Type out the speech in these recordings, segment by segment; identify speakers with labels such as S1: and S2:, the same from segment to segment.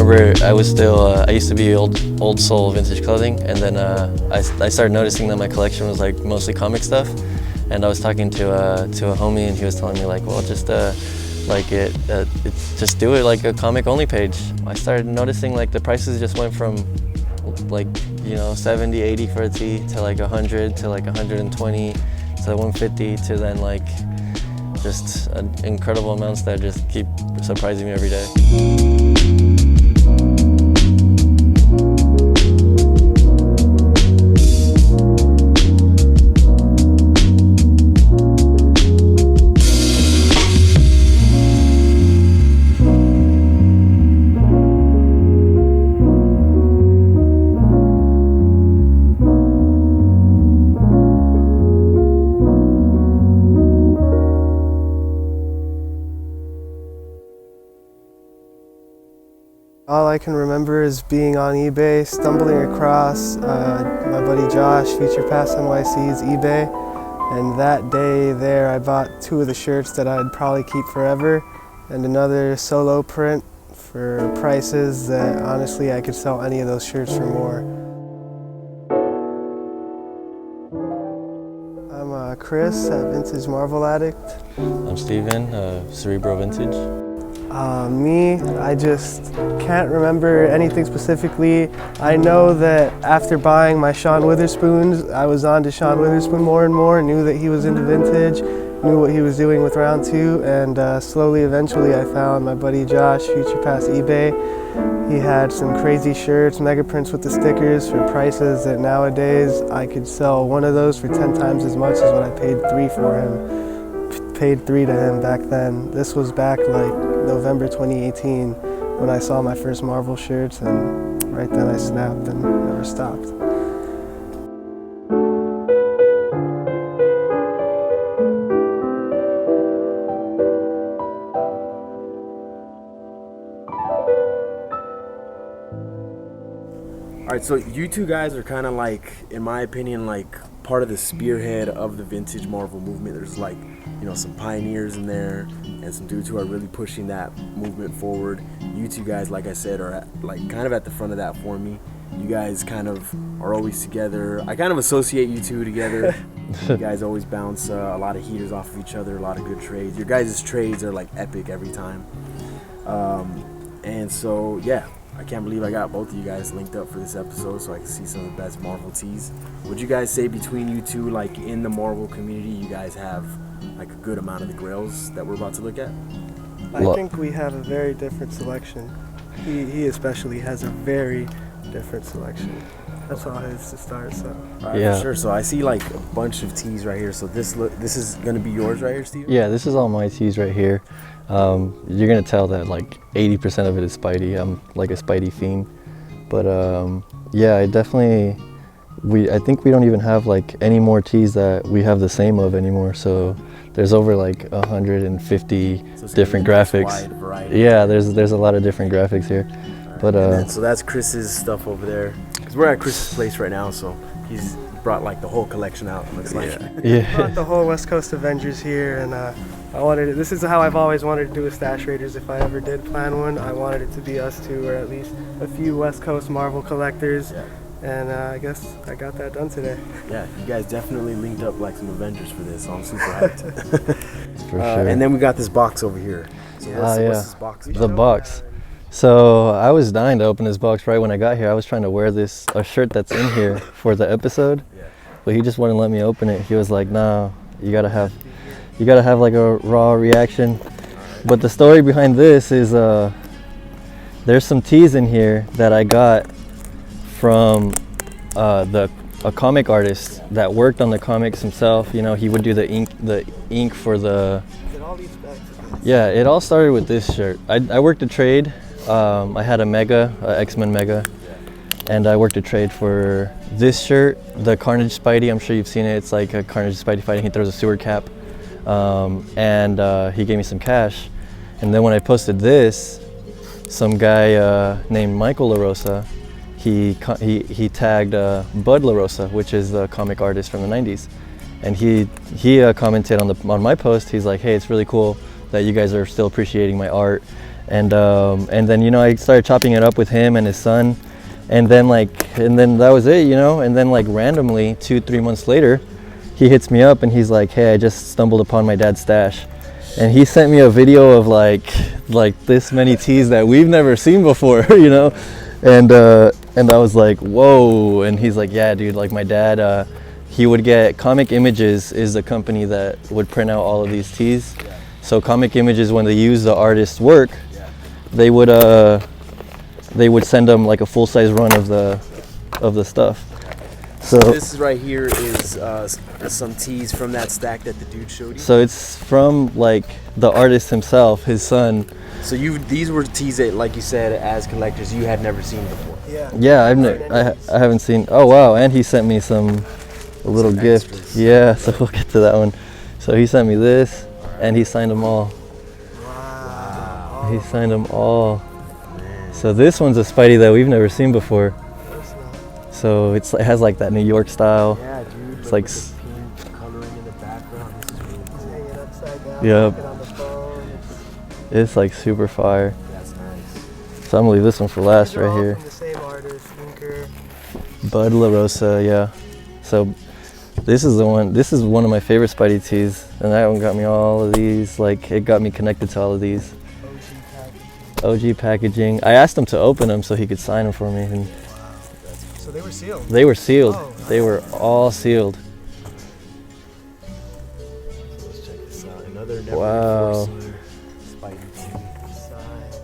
S1: remember I was still, I used to be old soul vintage clothing, and then I started noticing that my collection was like mostly comic stuff, and I was talking to a homie, and he was telling me like, well, just just do it like a comic only page. I started noticing like the prices just went from like, you know, 70, 80 for a tee to like 100 to like 120 to 150 to then like just incredible amounts that just keep surprising me every day.
S2: All I can remember is being on eBay, stumbling across my buddy Josh, Future Past NYC's eBay, and that day there I bought 2 of the shirts that I'd probably keep forever, and another solo print for prices that honestly I could sell any of those shirts for more. I'm Chris at Vintage Marvel Addict.
S1: I'm Steven, Cerebro Vintage.
S2: I just can't remember anything specifically. I know that after buying my Sean Witherspoons, I was on to Sean Witherspoon more and more, knew that he was into vintage, knew what he was doing with round 2, and slowly, eventually, I found my buddy Josh, Future Past eBay. He had some crazy shirts, mega prints with the stickers for prices that nowadays I could sell one of those for 10 times as much as when I paid 3 for him. Paid 3 to him back then. This was back like November 2018 when I saw my first Marvel shirts, and right then I snapped and never stopped.
S3: All right, so you two guys are kind of like, in my opinion, like part of the spearhead of the vintage Marvel movement. There's like, you know, some pioneers in there and some dudes who are really pushing that movement forward. You two guys, like I said, are like kind of at the front of that for me. You guys kind of are always together. I kind of associate you two together. You guys always bounce a lot of heaters off of each other, a lot of good trades. Your guys' trades are like epic every time. And so, yeah. I can't believe I got both of you guys linked up for this episode so I can see some of the best Marvel tees. Would you guys say between you two, like in the Marvel community, you guys have like a good amount of the Grails that we're about to look at?
S2: I think we have a very different selection. He especially has a very different selection. That's all his to start, so.
S3: All right, yeah. For sure. So I see like a bunch of tees right here. So this is gonna be yours right here, Steve?
S1: Yeah, this is all my tees right here. You're gonna tell that like 80% of it is Spidey. I'm like a Spidey fiend, but yeah, I think we don't even have like any more tees that we have the same of anymore. So there's over like 150 different graphics.
S3: Wide variety.
S1: Yeah, there's a lot of different graphics here.
S3: Right.
S1: But
S3: so that's Chris's stuff over there. Cause we're at Chris's place right now, so he's brought like the whole collection out. It looks like.
S2: Yeah. Brought the whole Westcoast Avengers here, and this is how I've always wanted to do a Stash Raiders. If I ever did plan one, I wanted it to be us two, or at least a few West Coast Marvel collectors. Yeah. And I guess I got that done today.
S3: Yeah, you guys definitely linked up like some Avengers for this, so I'm super hyped.
S1: For sure.
S3: And then we got this box over here. So what's this box?
S1: The box. So I was dying to open this box right when I got here. I was trying to wear a shirt that's in here for the episode, but he just wouldn't let me open it. He was like, "No, you gotta have like a raw reaction." But the story behind this is there's some tees in here that I got from a comic artist that worked on the comics himself. You know, he would do the ink for the. Yeah, it all started with this shirt. I worked a trade. I had a Mega, X-Men Mega, and I worked a trade for this shirt, the Carnage Spidey. I'm sure you've seen it. It's like a Carnage Spidey fighting. He throws a sewer cap, and he gave me some cash. And then when I posted this, some guy named Michael LaRosa, he tagged Bud LaRosa, which is the comic artist from the 90s, and he commented on my post. He's like, "Hey, it's really cool that you guys are still appreciating my art." and then I started chopping it up with him and his son, and then that was it, and then like randomly 2-3 months later, he hits me up and he's like, hey, I just stumbled upon my dad's stash, and he sent me a video of like this many tees that we've never seen before, and I was like, whoa. And he's like, yeah, dude, like my dad, he would get Comic Images is the company that would print out all of these tees. So Comic Images, when they use the artist's work, they would send them like a full-size run of the stuff. So
S3: this is right here is some tees from that stack that the dude showed you.
S1: So it's from like the artist himself, his son.
S3: So these were tees that, like you said, as collectors, you had never seen before.
S1: Yeah, I haven't seen. Oh wow, and he sent me a little gift.
S3: Extras.
S1: Yeah, so we'll get to that one. So he sent me this, and he signed them all.
S2: Wow.
S1: He signed them all. Man. So this one's a Spidey that we've never seen before. So it has like that New York style.
S3: Yeah, dude.
S1: It's like
S3: with the pink coloring in the background. This is really cool.
S2: Hanging upside down.
S1: Yep.
S2: looking on the phone.
S1: It's like super fire.
S3: That's nice.
S1: So I'm gonna leave this one for last
S2: These are
S1: right
S2: all
S1: here.
S2: From the same artist, Inker.
S1: Bud La Rosa, yeah. So this is one of my favorite Spidey tees, and that one got me all of these. Like it got me connected to all of these. OG packaging. I asked him to open them so he could sign them for me, and
S2: So they were sealed.
S1: they were sealed.
S2: Oh,
S1: They were all sealed.
S3: So let's check this out. Another never
S1: Wow.
S3: before seen Spidey tee.
S2: Signed.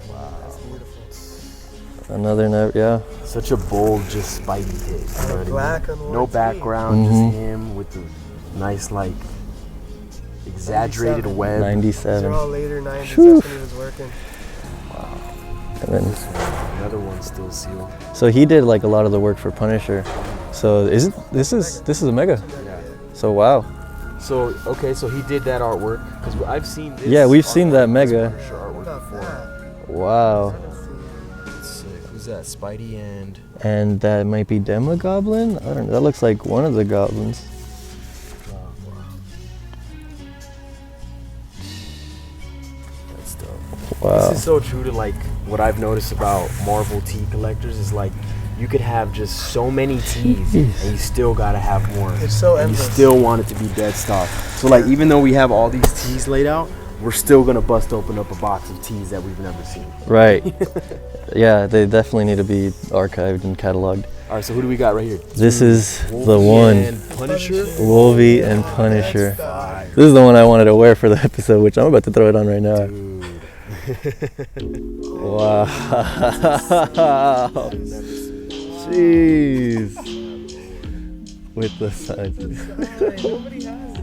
S2: Wow. That's beautiful.
S1: Another, yeah.
S3: Such a bold, just Spidey tee. You know what I
S2: Black
S3: mean?
S2: on one
S3: No
S2: tee.
S3: background,
S1: Mhm.
S3: just him with the nice, like, exaggerated
S2: 97.
S3: web.
S2: These
S1: 97.
S2: are all later 90s.
S1: Whew.
S2: That's when he was working.
S1: And then,
S3: This one, another one still sealed.
S1: so he did like a lot of the work for Punisher. So this is a mega.
S3: Yeah.
S1: So wow.
S3: So okay, so he did that artwork because I've seen this.
S1: Yeah, we've seen that
S3: artwork,
S1: mega.
S3: this Punisher
S2: What
S3: artwork
S2: about
S3: before.
S2: that?
S1: Wow.
S3: It's sick. Who's that? Spidey and
S1: And that might be Demogoblin? I don't know. That looks like one of the goblins.
S3: that's dope.
S1: Wow.
S3: This is so true to like what I've noticed about Marvel tee collectors is like you could have just so many tees and you still gotta have more.
S2: It's so
S3: and you
S2: endless.
S3: still want it to be dead stock. So like even though we have all these tees laid out, we're still gonna bust open up a box of tees that we've never seen.
S1: Right. Yeah, they definitely need to be archived and cataloged.
S3: All right, so who do we got right here?
S1: This is the
S3: Wolvie
S1: one.
S3: and Punisher.
S1: Wolvie and Punisher.
S3: Fire.
S1: This is the one I wanted to wear for the episode, which I'm about to throw it on right now.
S3: Dude.
S1: Wow. Jeez. With the signs.
S2: Nobody has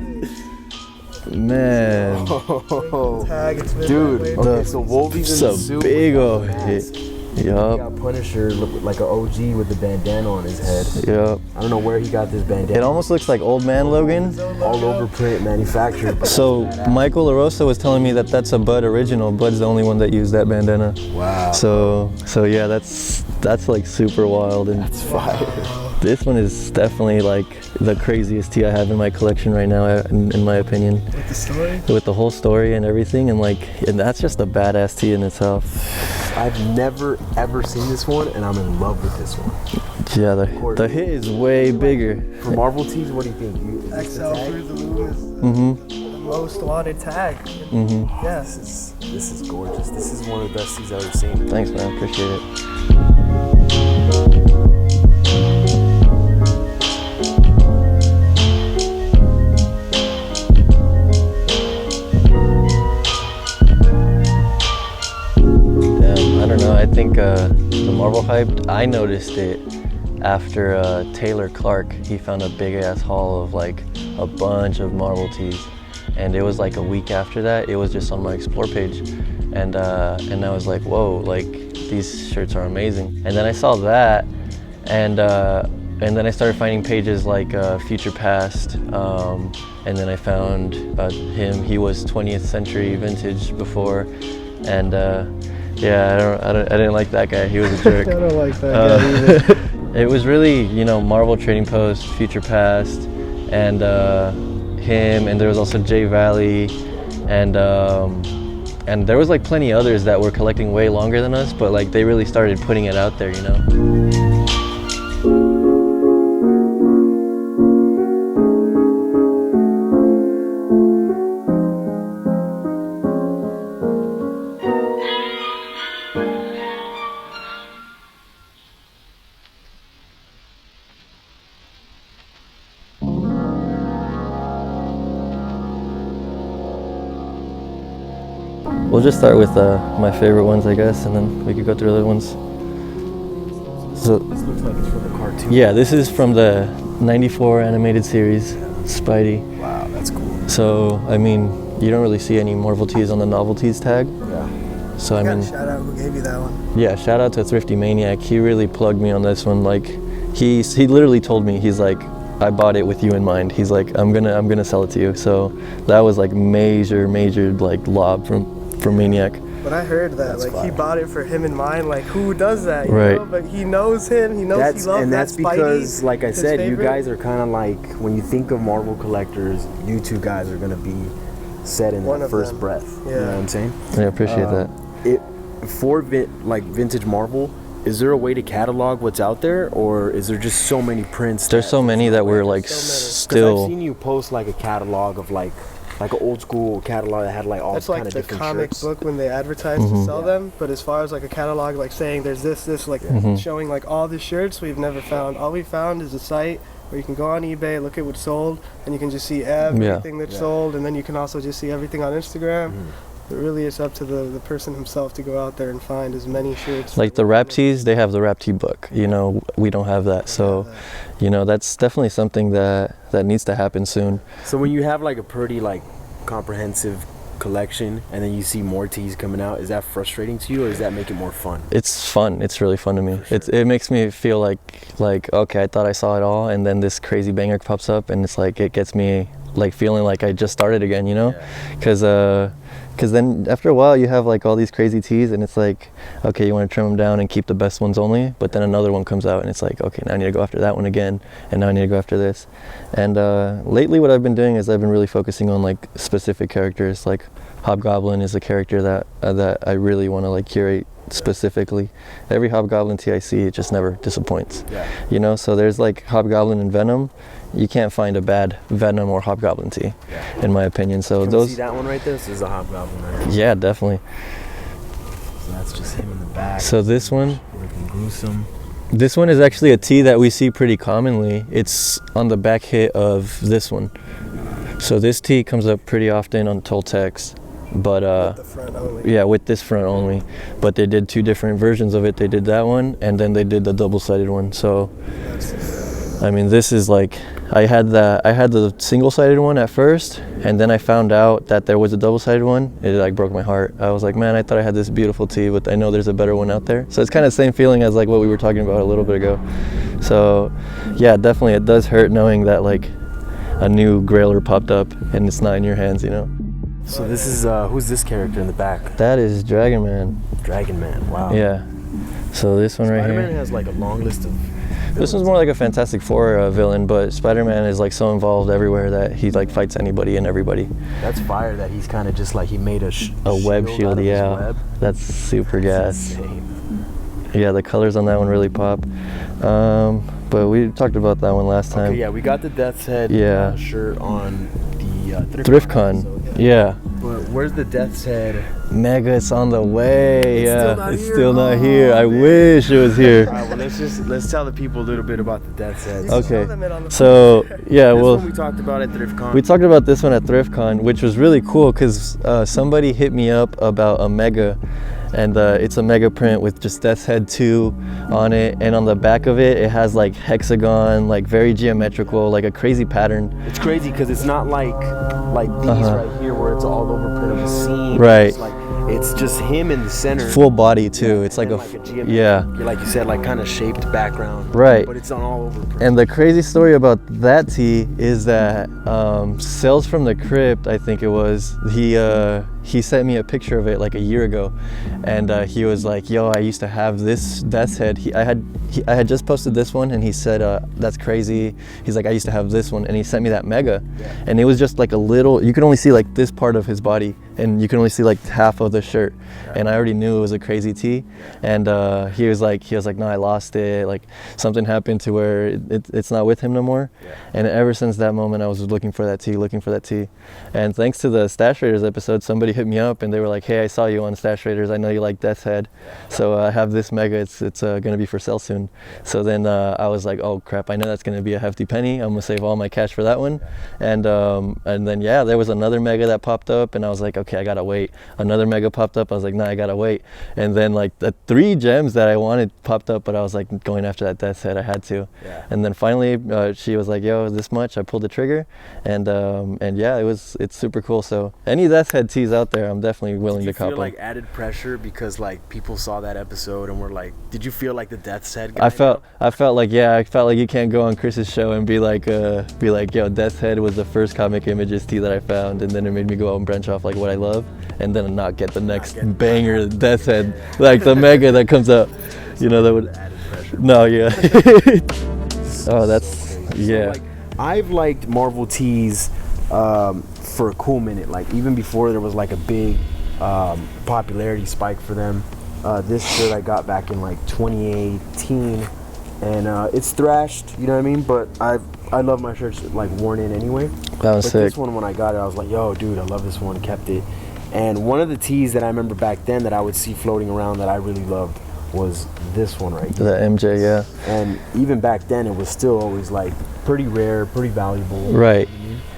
S2: it.
S1: Man.
S3: Oh.
S2: Tag, it's been
S3: Dude,
S2: that way.
S3: okay, so Wolvie's in the
S1: It's a
S3: suit.
S1: big
S3: with
S1: old
S3: the mask.
S1: hit.
S3: He
S1: Yup.
S3: got Punisher look like an OG with the bandana on his head.
S1: Yup.
S3: I don't know where he got this bandana.
S1: It almost looks like Old Man Logan.
S3: all over print manufactured.
S1: So Michael LaRosa was telling me that that's a Bud original. Bud's the only one that used that bandana.
S3: Wow.
S1: So yeah, that's like super wild, and
S3: That's fire.
S1: this one is definitely like the craziest tee I have in my collection right now, in my opinion.
S2: With the story?
S1: With the whole story and everything, and that's just a badass tee in itself.
S3: I've never ever seen this one, and I'm in love with this one.
S1: Yeah, the hit is way bigger.
S3: For Marvel tees, what do you think? Is this the
S2: XL
S3: tag?
S2: Fruit of the Loom is
S1: Mm-hmm.
S2: the most wanted tag.
S1: Mm-hmm.
S2: Yes.
S3: This is gorgeous. This is one of the best tees I've ever seen.
S1: Thanks, man. Appreciate it. Damn, I don't know. I think the Marvel hype, I noticed it after Taylor Clark. He found a big ass haul of like a bunch of Marvel tees, and it was like a week after that. It was just on my Explore page, and I was like, whoa, like these shirts are amazing. And then I saw that, and then I started finding pages like Future Past, and then I found him. He was 20th Century Vintage before, and yeah, I didn't like that guy. He was a jerk.
S2: I don't like that guy either.
S1: It was really, Marvel Trading Post, Future Past, and him, and there was also Jay Valley, and And there was like plenty others that were collecting way longer than us, but like they really started putting it out there, you know? We'll just start with my favorite ones, I guess, and then we could go through the other ones. So
S3: This looks like it's from the cartoon.
S1: yeah, this is from the '94 animated series, Spidey.
S3: Wow, that's cool.
S1: So I mean, you don't really see any Marvel tees on the novelties tag.
S3: Yeah.
S1: So I
S2: I
S1: mean,
S2: gotta shout out who gave you that one.
S1: yeah, shout out to Thrifty Maniac. He really plugged me on this one. Like, he literally told me, he's like, I bought it with you in mind. He's like, I'm gonna sell it to you. So that was like major like lob from Maniac.
S2: But I heard that,
S3: That's
S2: like, he
S3: fire.
S2: bought it for him in mind. Like, who does that? You
S1: Right.
S2: know? But he knows him. He knows he loves
S3: And
S2: that
S3: that's
S2: Spidey.
S3: because, like I
S2: his
S3: said, you
S2: favorite.
S3: guys are kind of like, when you think of Marvel collectors, you two guys are gonna be set in
S2: One
S3: that
S2: of
S3: first
S2: them.
S3: breath. You
S2: Yeah.
S3: know what I'm saying?
S1: Yeah, I appreciate that.
S3: It for like vintage Marvel. Is there a way to catalog what's out there, or is there just so many prints?
S1: There's so many that we're like
S2: so many. 'Cause
S3: I've
S1: still.
S3: seen you post like a catalog of like an old school catalog that had like all
S2: That's
S3: kind
S2: like
S3: of
S2: the
S3: different
S2: comic
S3: shirts.
S2: book when they advertise to sell them. But as far as like a catalog, like saying there's this, like showing like all the shirts, we've never found. All we found is a site where you can go on eBay, look at what's sold, and you can just see everything that's sold, and then you can also just see everything on Instagram. It really is up to the person himself to go out there and find as many shirts.
S1: Like the rap tees, they have the rap tee book. You know, we don't have that. So, you know, that's definitely something that needs to happen soon.
S3: So when you have like a pretty like comprehensive collection, and then you see more tees coming out, is that frustrating to you, or does that make it more fun?
S1: It's fun. It's really fun to me. It makes me feel like okay, I thought I saw it all, and then this crazy banger pops up, and it's like it gets me like feeling like I just started again, you know? Because then after a while you have like all these crazy tees, and it's like, okay, you want to trim them down and keep the best ones only, but then another one comes out and it's like, okay, now I need to go after that one again, and now I need to go after this. And lately what I've been doing is I've been really focusing on like specific characters. Like Hobgoblin is a character that I really want to like curate specifically. Every Hobgoblin tee I see, it just never disappoints. You know, so there's like Hobgoblin and Venom. You can't find a bad Venom or Hobgoblin tee, in my opinion. So
S3: Can we
S1: those.
S3: see that one right there? This is a Hobgoblin right here.
S1: Yeah, definitely.
S3: So that's just him in the back.
S1: So this one.
S3: Looking gruesome.
S1: This one is actually a tee that we see pretty commonly. It's on the back hit of this one. So this tee comes up pretty often on Toltecs, but
S2: the front only.
S1: yeah, with this front only. But they did two different versions of it. They did that one, and then they did the double-sided one. So, I mean, this is like, I had the single-sided one at first, and then I found out that there was a double-sided one. It like broke my heart. I was like, man, I thought I had this beautiful tee, but I know there's a better one out there. So it's kind of the same feeling as like what we were talking about a little bit ago. So yeah, definitely it does hurt knowing that like a new Grailer popped up and it's not in your hands, you know.
S3: So this is who's this character in the back?
S1: That is Dragon Man.
S3: Dragon Man. Wow.
S1: Yeah. So this one right
S3: Spider-Man
S1: here.
S3: has like a long list of.
S1: This one's more like a Fantastic Four villain, but Spider-Man is like so involved everywhere that he like fights anybody and everybody.
S3: That's fire that he's kind of just like he made a
S1: web
S3: out
S1: shield,
S3: of his
S1: yeah.
S3: web.
S1: That's super gas.
S3: Insane.
S1: Yeah, the colors on that one really pop. But we talked about that one last time.
S3: Okay, yeah, we got the Death's Head shirt on the
S1: ThriftCon.
S3: So,
S1: Yeah.
S3: But where's the Death's Head?
S1: Mega, it's on the way.
S2: It's
S1: Still not
S2: here.
S1: here. I wish it was here.
S3: All right, well let's tell the people a little bit about the Death's Head.
S1: Okay.
S2: Show them it on the
S1: So yeah,
S3: This
S1: well,
S3: one we talked about at ThriftCon.
S1: we talked about this one at ThriftCon, which was really cool because somebody hit me up about a Mega, and it's a Mega print with just Death's Head 2 on it, and on the back of it, it has like hexagon, like very geometrical, like a crazy pattern.
S3: It's crazy because it's not like these right here where it's all over print of a scene.
S1: Right.
S3: It's like it's just him in the center.
S1: Full body too. It's like
S3: and
S1: a
S3: geometric,
S1: yeah.
S3: like you said, like kind of shaped background.
S1: Right.
S3: But it's on all over print.
S1: And the crazy story about that tee is that Sales from the Crypt, I think it was, he he sent me a picture of it like a year ago, and he was like, yo, I used to have this Death's Head. I had just posted this one, and he said, that's crazy. He's like, I used to have this one, and he sent me that mega, and it was just like a little, you could only see like this part of his body, and you can only see like half of the shirt, and I already knew it was a crazy tee, and he was like, no, I lost it, like something happened to where it's not with him no more, and ever since that moment I was looking for that tee, and thanks to the Stash Raiders episode, somebody hit me up and they were like, hey, I saw you on Stash Raiders, I know you like Death's Head, so I have this mega, it's gonna be for sale soon. So then I was like, oh crap, I know that's gonna be a hefty penny, I'm gonna save all my cash for that one, and then there was another mega that popped up, and I was like, okay, I gotta wait. Another mega popped up, I was like, nah, I gotta wait. And then like the 3 gems that I wanted popped up, but I was like going after that Death's Head, I had to. And then finally she was like, yo, this much, I pulled the trigger, and yeah, it's super cool. So any Death's Head tees out there, I'm definitely willing to cop them.
S3: Did you feel like added pressure because like people saw that episode and were like, did you feel like the Death's Head guy?
S1: I felt like you can't go on Chris's show and be like, yo, Death's Head was the first Comic Images tee that I found, and then it made me go out and branch off like what I love, and then not get the next banger Death's Head, like the mega that comes out, you know, that would. No, yeah. Oh, that's yeah.
S3: So, like, I've liked Marvel tees for a cool minute, like even before there was like a big popularity spike for them. This shirt I got back in like 2018, and it's thrashed, you know what I mean? But I love my shirts like worn in anyway.
S1: That was sick.
S3: This one, when I got it, I was like, yo, dude, I love this one, kept it. And one of the tees that I remember back then that I would see floating around that I really loved was this one right here.
S1: The MJ, yeah.
S3: And even back then, it was still always like pretty rare, pretty valuable.
S1: Right.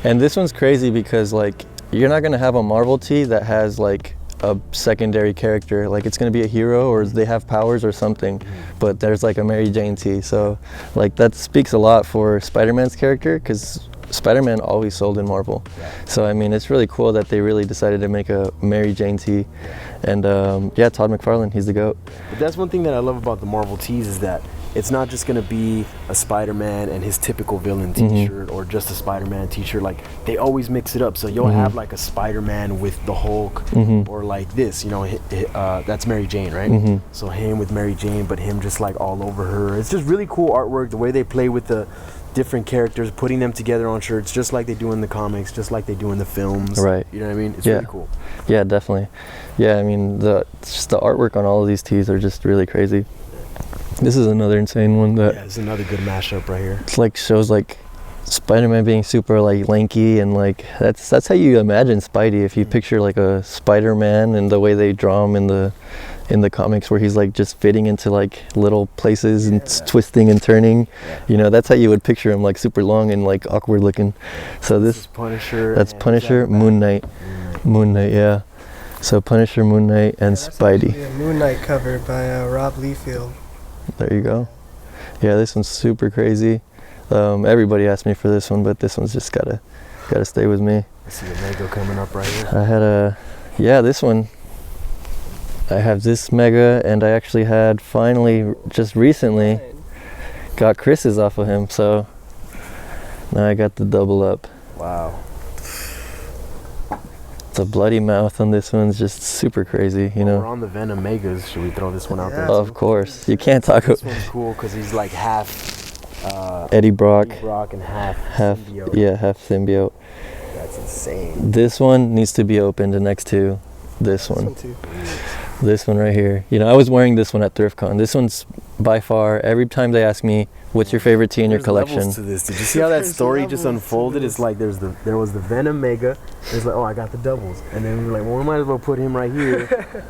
S1: And this one's crazy because like you're not gonna have a Marvel tee that has like a secondary character, like it's gonna be a hero or they have powers or something, but there's like a Mary Jane tee, so like that speaks a lot for Spider-Man's character, because Spider-Man always sold in Marvel. So I mean, it's really cool that they really decided to make a Mary Jane tee, and yeah, Todd McFarlane, he's the GOAT.
S3: But that's one thing that I love about the Marvel tees, is that it's not just gonna be a Spider-Man and his typical villain t-shirt or just a Spider-Man t-shirt. Like they always mix it up, so you'll have like a Spider-Man with the Hulk, or like this, you know, that's Mary Jane, right? So him with Mary Jane, but him just like all over her. It's just really cool artwork, the way they play with the different characters, putting them together on shirts just like they do in the comics, just like they do in the films.
S1: Right.
S3: You know what I mean? It's really cool.
S1: Yeah, definitely. Yeah, I mean, just the artwork on all of these tees are just really crazy. This is another insane one that
S3: it's another good mashup right here.
S1: It's like shows like Spider-Man being super like lanky, and like that's how you imagine Spidey. If you picture like a Spider-Man and the way they draw him in the comics, where he's like just fitting into like little places and twisting and turning, you know, that's how you would picture him, like super long and like awkward looking. So this is
S3: Punisher.
S1: That's Punisher, Moon Knight, yeah. So Punisher, Moon Knight, and Spidey.
S2: A Moon Knight cover by Rob Liefeld.
S1: There you go. Yeah, this one's super crazy. Everybody asked me for this one, but this one's just gotta stay with me.
S3: I see a Mega coming up right here.
S1: I had this one. I have this Mega, and I actually had finally just recently got Chris's off of him, so now I got the double up.
S3: Wow.
S1: The bloody mouth on this one's just super crazy, you know.
S3: We're on the Venom Megas. Should we throw this one out there?
S1: Of course. You can't talk about.
S3: This one's cool because he's like half
S1: Eddie Brock
S3: and half symbiote.
S1: Yeah, half symbiote.
S3: That's insane.
S1: This one needs to be opened next to this one. This one right here. You know, I was wearing this one at ThriftCon. This one's by far, every time they ask me, what's your favorite tee in your collection?
S3: Levels to this. Did you see how that story just unfolded? It's like there was the Venom Mega. It's like, oh, I got the doubles. And then we were like, well, we might as well put him right here,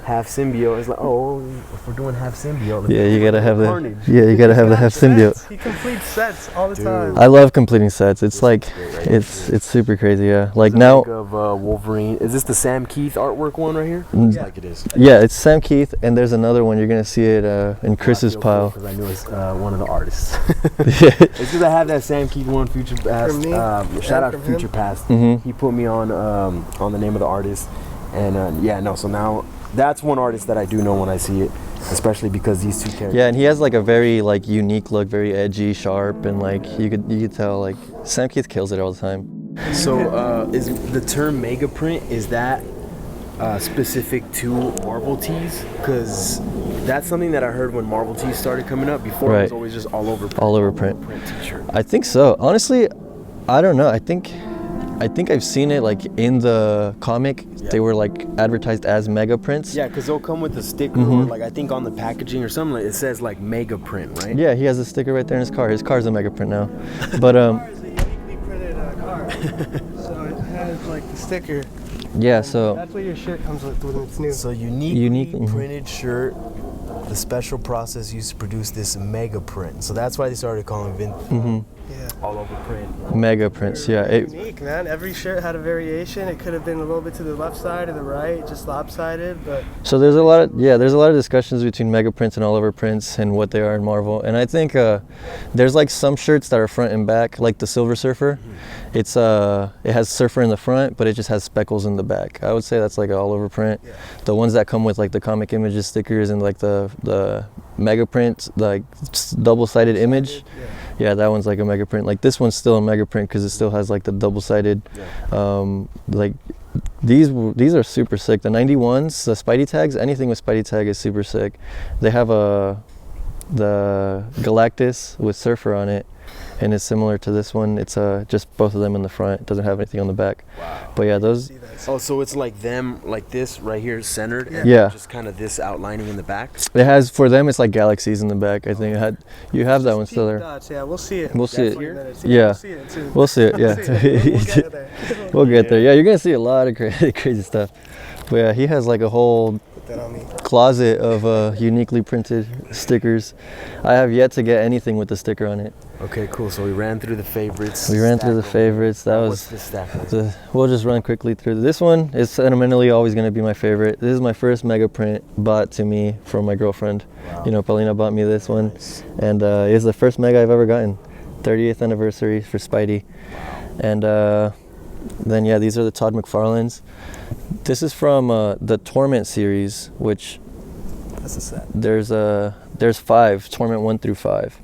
S3: half symbiote. It's like, oh, if we're doing half symbiote,
S1: you gotta have the half symbiote.
S2: He completes sets all the time.
S1: I love completing sets. It's like it's super crazy. Yeah, like now.
S3: Of Wolverine. Is this the Sam Keith artworort one right here?
S2: Yeah.
S3: Like it is.
S1: Yeah, it's Sam Keith, and there's another one. You're gonna see it in Chris's pile.
S3: Because I knew it's one of the artists. It's because I have that Sam Keith one, Future Past. Shout out to Future Past. He put me on the name of the artist, and so now that's one artist that I do know when I see it, especially because these two characters.
S1: Yeah, and he has like a very like unique look, very edgy, sharp, and like you could tell like Sam Keith kills it all the time.
S3: So is the term mega print, is that specific to Marvel tees, because that's something that I heard when Marvel tees started coming up. Before it was always just all over print t-shirt.
S1: I think so. Honestly, I don't know. I think I've seen it like in the comic. Yeah. They were like advertised as mega prints.
S3: Yeah, because they'll come with a sticker or like I think on the packaging or something, it says like mega print, right?
S1: Yeah, he has a sticker right there in his car. His car's a mega print now. But
S2: car is a uniquely printed car. So it has like the sticker.
S1: Yeah, so
S2: that's what your shirt comes with when it's new.
S3: So uniquely printed shirt. The special process used to produce this mega print. So that's why they started calling all over print.
S1: Mega prints, yeah.
S2: Unique, man. Every shirt had a variation. It could have been a little bit to the left side or the right, just lopsided, but
S1: so there's a lot of discussions between mega prints and all over prints and what they are in Marvel. And I think there's like some shirts that are front and back, like the Silver Surfer. It's it has Surfer in the front, but it just has speckles in the back. I would say that's like an all over print. Yeah. The ones that come with like the comic images stickers and like the mega print, like double-sided image. Yeah, that one's like a mega print. Like this one's still a mega print because it still has like the double-sided. Like these are super sick. The 91s, the Spidey tags, anything with Spidey tag is super sick. They have the Galactus with Surfer on it, and it's similar to this one. It's just both of them in the front. It doesn't have anything on the back. Wow. But yeah, those.
S3: Oh, so it's like them, like this right here, centered. And just kind of this outlining in the back.
S1: It has, for them, it's like galaxies in the back. I think you have that one still there.
S2: Dots, yeah, we'll see it.
S1: We'll see it.
S2: Yeah.
S1: We'll see it too. We'll see it. Yeah.
S2: We'll get there.
S1: We'll get there. Yeah, you're gonna see a lot of crazy stuff. But yeah, he has like a whole closet of uniquely printed stickers. I have yet to get anything with the sticker on it.
S3: Okay, cool. So we ran through the favorites.
S1: That was
S3: the stack.
S1: We'll just run quickly through. This one is sentimentally always going to be my favorite. This is my first mega print bought to me from my girlfriend. Wow. You know, Paulina bought me this one, and it's the first mega I've ever gotten. 30th anniversary for Spidey. And then yeah, these are the Todd McFarlane's. This is from the Torment series, which
S3: that's a set.
S1: There's 5, Torment 1 through 5.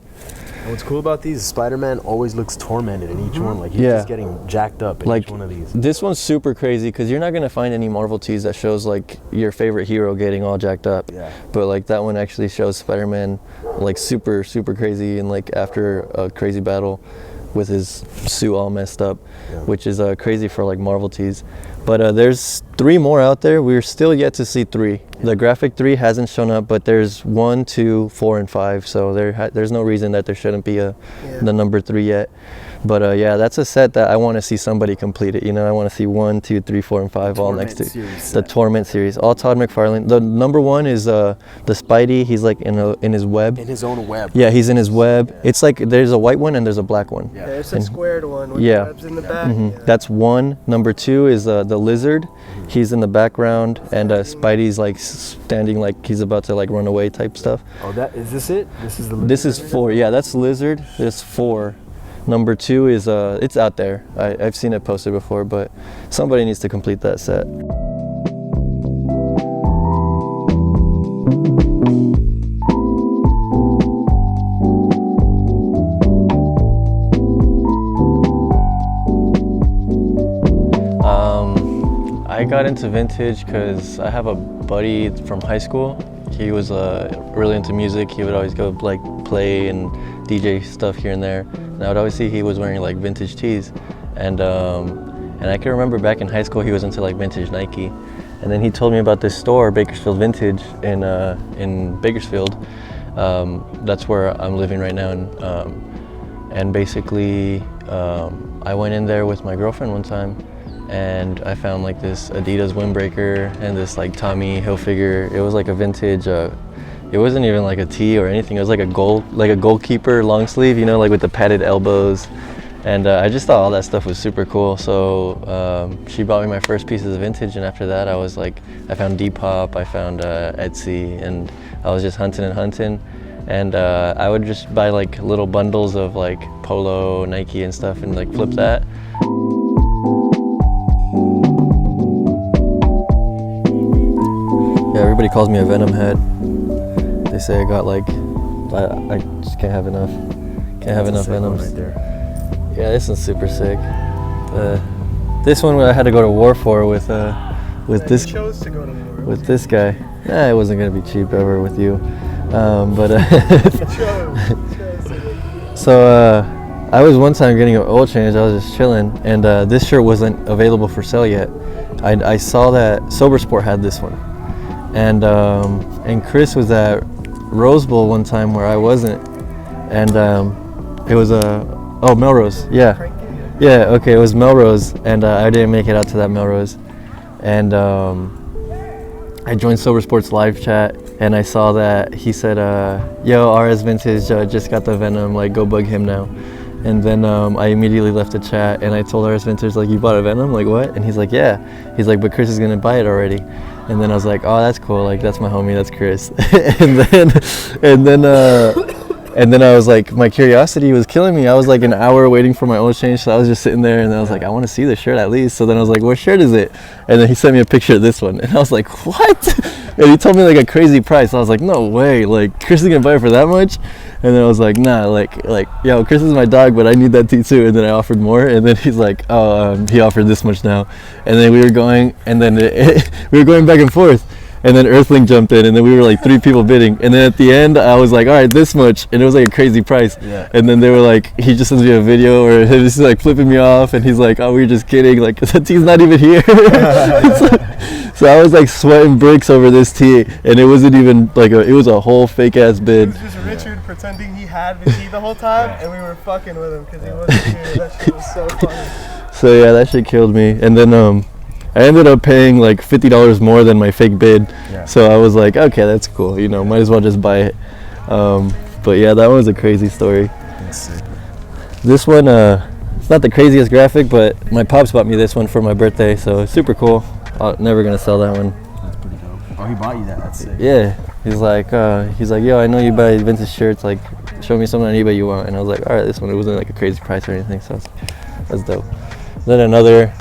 S3: And what's cool about these, Spider-Man always looks tormented in each one. Like he's just getting jacked up in each one of these.
S1: This one's super crazy because you're not gonna find any Marvel tees that shows like your favorite hero getting all jacked up. Yeah. But like that one actually shows Spider-Man like super crazy and like after a crazy battle with his suit all messed up, which is crazy for like Marvel tees. But there's 3 more out there. We're still yet to see 3. The graphic 3 hasn't shown up, but there's 1, 2, 4, and 5. So there's no reason that there shouldn't be the number 3 yet. But yeah, that's a set that I want to see somebody complete it. You know, I want to see 1, 2, 3, 4, and 5 all next to the Torment series. All Todd McFarlane. The number 1 is the Spidey. He's like in his web.
S3: In his own web.
S1: Yeah, he's in his web. It's like there's a white one and there's a black one.
S2: Yeah, there's a squared one with the webs in the back. Yeah.
S1: That's 1. Number 2 is the Lizard. He's in the background, and Spidey's like standing like he's about to like run away type stuff.
S3: Oh, is this it? This is the Lizard.
S1: This is 4. Yeah, that's Lizard. There's 4. Number 2 is it's out there. I've seen it posted before, but somebody needs to complete that set. I got into vintage because I have a buddy from high school. He was really into music. He would always go like play and DJ stuff here and there. And I would always see he was wearing like vintage tees. And I can remember back in high school he was into like vintage Nike. And then he told me about this store, Bakersfield Vintage, in Bakersfield. That's where I'm living right now. And basically I went in there with my girlfriend one time, and I found like this Adidas windbreaker and this like Tommy Hilfiger. It was like a vintage, it wasn't even like a tee or anything. It was like a goalkeeper long sleeve, you know, like with the padded elbows. And I just thought all that stuff was super cool. So she bought me my first pieces of vintage, and after that I was like, I found Depop, I found Etsy, and I was just hunting. And I would just buy like little bundles of like Polo, Nike and stuff and like flip that. Yeah, everybody calls me a Venom Head. They say I got like, I just can't have enough. Can't have enough Venoms. Right there. Yeah, this one's super sick. This one I had to go to war for with with this
S2: chose to go to war.
S1: with this guy. Nah, it wasn't gonna be cheap ever with you. But so I was one time getting an oil change. I was just chilling, and this shirt wasn't available for sale yet. I saw that Sober Sport had this one, and Chris was at Rose Bowl one time where I wasn't, and it was Melrose. Yeah, okay, it was Melrose, and I didn't make it out to that Melrose, and I joined Sober Sports live chat, and I saw that he said, yo, RS Vintage just got the Venom, like, go bug him now. And then I immediately left the chat, and I told RS Vintage, like, you bought a Venom? Like, what? And he's like, yeah. He's like, but Chris is gonna buy it already. And then I was like, oh, that's cool, like, that's my homie, that's Chris. And then I was like, my curiosity was killing me. I was like an hour waiting for my oil change, so I was just sitting there, and I was like, I want to see the shirt at least. So then I was like, what shirt is it? And then he sent me a picture of this one, and I was like, what? And he told me like a crazy price. I was like, no way, like Chris is gonna buy it for that much? And then I was like, nah, like yo, Chris is my dog, but I need that tee too. And then I offered more, and then he's like, oh, he offered this much now. And then we were going, and then we were going back and forth. And then Earthling jumped in, and then we were like 3 people bidding. And then at the end, I was like, all right, this much. And it was like a crazy price. Yeah. And then they were like, he just sends me a video, or he's like flipping me off, and he's like, oh, we were just kidding. Like, the tee's not even here. So I was like sweating bricks over this tee, and it wasn't even like it was a whole fake ass bid.
S2: It was just Richard pretending he had the tee the whole time, and we were fucking with him because he wasn't here. That shit was so funny.
S1: So yeah, that shit killed me. And then I ended up paying like $50 more than my fake bid. Yeah. So I was like, okay, that's cool. You know, might as well just buy it. But yeah, that one was a crazy story.
S3: That's sick.
S1: This one, it's not the craziest graphic, but my pops bought me this one for my birthday, so it's super cool. I'm never gonna sell that one.
S3: That's pretty dope. Oh, he bought you that. That's sick.
S1: Yeah. He's like, yo, I know you buy vintage shirts. Like, show me something on eBay you want. And I was like, all right, this one. It wasn't like a crazy price or anything, so that's dope. Then another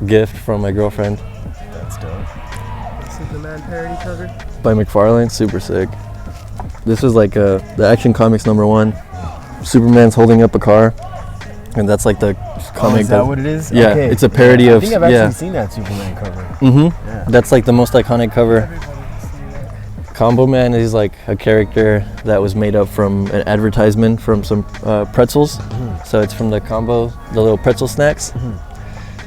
S1: gift from my girlfriend.
S3: That's dope.
S2: This is the Man parody cover
S1: by McFarlane. Super sick. This is like the Action Comics #1. Superman's holding up a car, and that's like the comic.
S3: Is that what it is?
S1: Yeah, okay. It's a parody of.
S3: I think I've actually seen that Superman cover.
S1: Mm-hmm. Yeah. That's like the most iconic cover. Combo Man is like a character that was made up from an advertisement from some pretzels. Mm-hmm. So it's from the combo, the little pretzel snacks. Mm-hmm.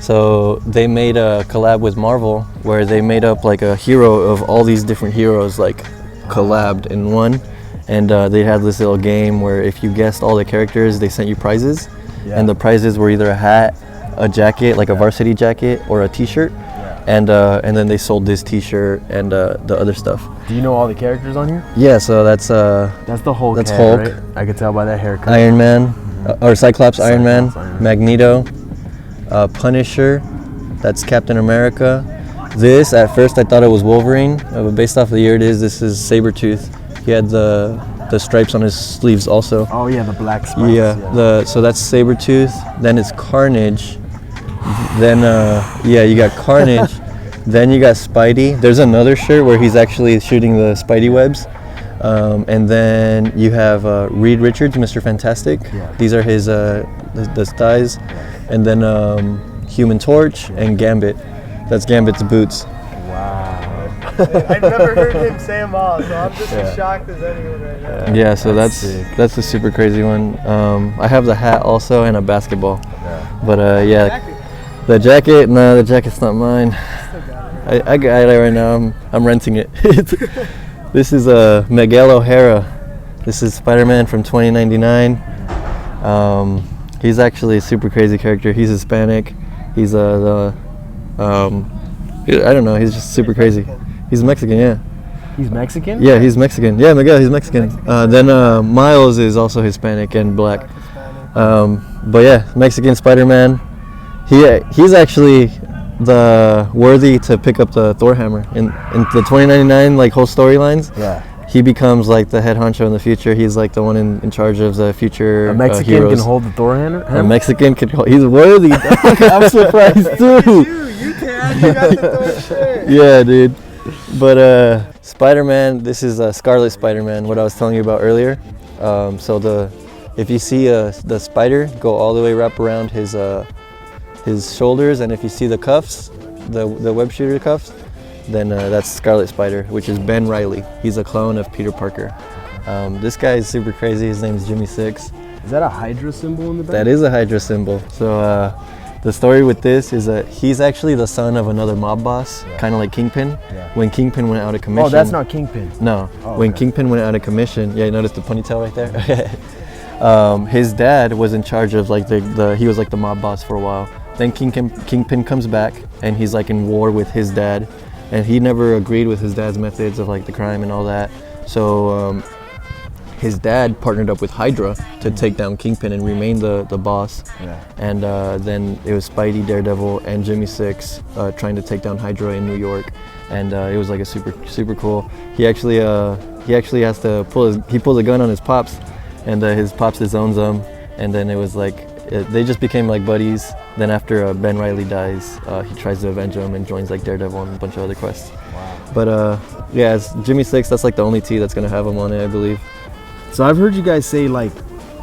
S1: So they made a collab with Marvel where they made up like a hero of all these different heroes, like collabed in one. And they had this little game where if you guessed all the characters, they sent you prizes. Yeah. And the prizes were either a hat, a jacket, like a varsity jacket, or a t-shirt. Yeah. And then they sold this t-shirt and the other stuff.
S3: Do you know all the characters on here?
S1: Yeah, so that's
S3: the Hulk.
S1: That's
S3: head,
S1: Hulk.
S3: Right? I could tell by that haircut.
S1: Iron Man, or Cyclops, Iron Man, Magneto. Punisher, that's Captain America. This, at first I thought it was Wolverine, but based off of the year it is, this is Sabretooth. He had the stripes on his sleeves also.
S3: Oh yeah, the black stripes.
S1: Yeah, so that's Sabretooth. Then it's Carnage. Then, you got Carnage. Then you got Spidey. There's another shirt where he's actually shooting the Spidey webs. And then you have Reed Richards, Mr. Fantastic. Yeah. These are his the thighs. Yeah. And then Human Torch and Gambit. That's Gambit's boots.
S3: Wow.
S2: I've never heard him say them all, so I'm just as shocked as anyone right now.
S1: Yeah, so that's a super crazy one. I have the hat also and a basketball. Yeah. But the jacket, no, the jacket's not mine. I got it right now. I'm renting it. This is Miguel O'Hara. This is Spider-Man from 2099. He's actually a super crazy character. He's Hispanic. He's I don't know. He's just super crazy. He's Mexican, yeah.
S3: He's Mexican?
S1: Yeah, he's Mexican. Yeah, Miguel, he's Mexican. Then Miles is also Hispanic and black. But yeah, Mexican Spider-Man. He's actually the worthy to pick up the Thor hammer in the 2099 like whole storylines. Yeah. He becomes like the head honcho in the future. He's like the one in charge of the future
S3: A Mexican
S1: heroes.
S3: can hold the Thor hammer?
S1: A Mexican can hold. He's worthy. I'm surprised too.
S2: You can. You got the Thor shirt.
S1: Yeah, dude. But Spider-Man. This is Scarlet Spider-Man. What I was telling you about earlier. If you see the spider go all the way wrap around his shoulders, and if you see the cuffs, the web shooter cuffs, then that's Scarlet Spider, which is Ben Reilly. He's a clone of Peter Parker. This guy is super crazy. His name is Jimmy Six.
S3: Is that a Hydra symbol in the back?
S1: That is a Hydra symbol. So the story with this is that he's actually the son of another mob boss, kind of like Kingpin. Yeah. When Kingpin went out of commission.
S3: Oh, that's not Kingpin.
S1: No.
S3: Oh,
S1: when
S3: okay.
S1: Kingpin went out of commission, yeah, you notice the ponytail right there? His dad was in charge of like he was like the mob boss for a while. Then Kingpin comes back and he's like in war with his dad, and he never agreed with his dad's methods of like the crime and all that. So his dad partnered up with Hydra to take down Kingpin and remain the boss. Yeah. And then it was Spidey, Daredevil, and Jimmy Six trying to take down Hydra in New York. And it was like a super cool. He actually has to pulls a gun on his pops, and his pops disowns him. And then it was like they just became like buddies. Then after Ben Reilly dies, he tries to avenge him and joins like Daredevil and a bunch of other quests. Wow. But yeah, it's Jimmy Six. That's like the only T that's gonna have him on it, I believe.
S3: So I've heard you guys say like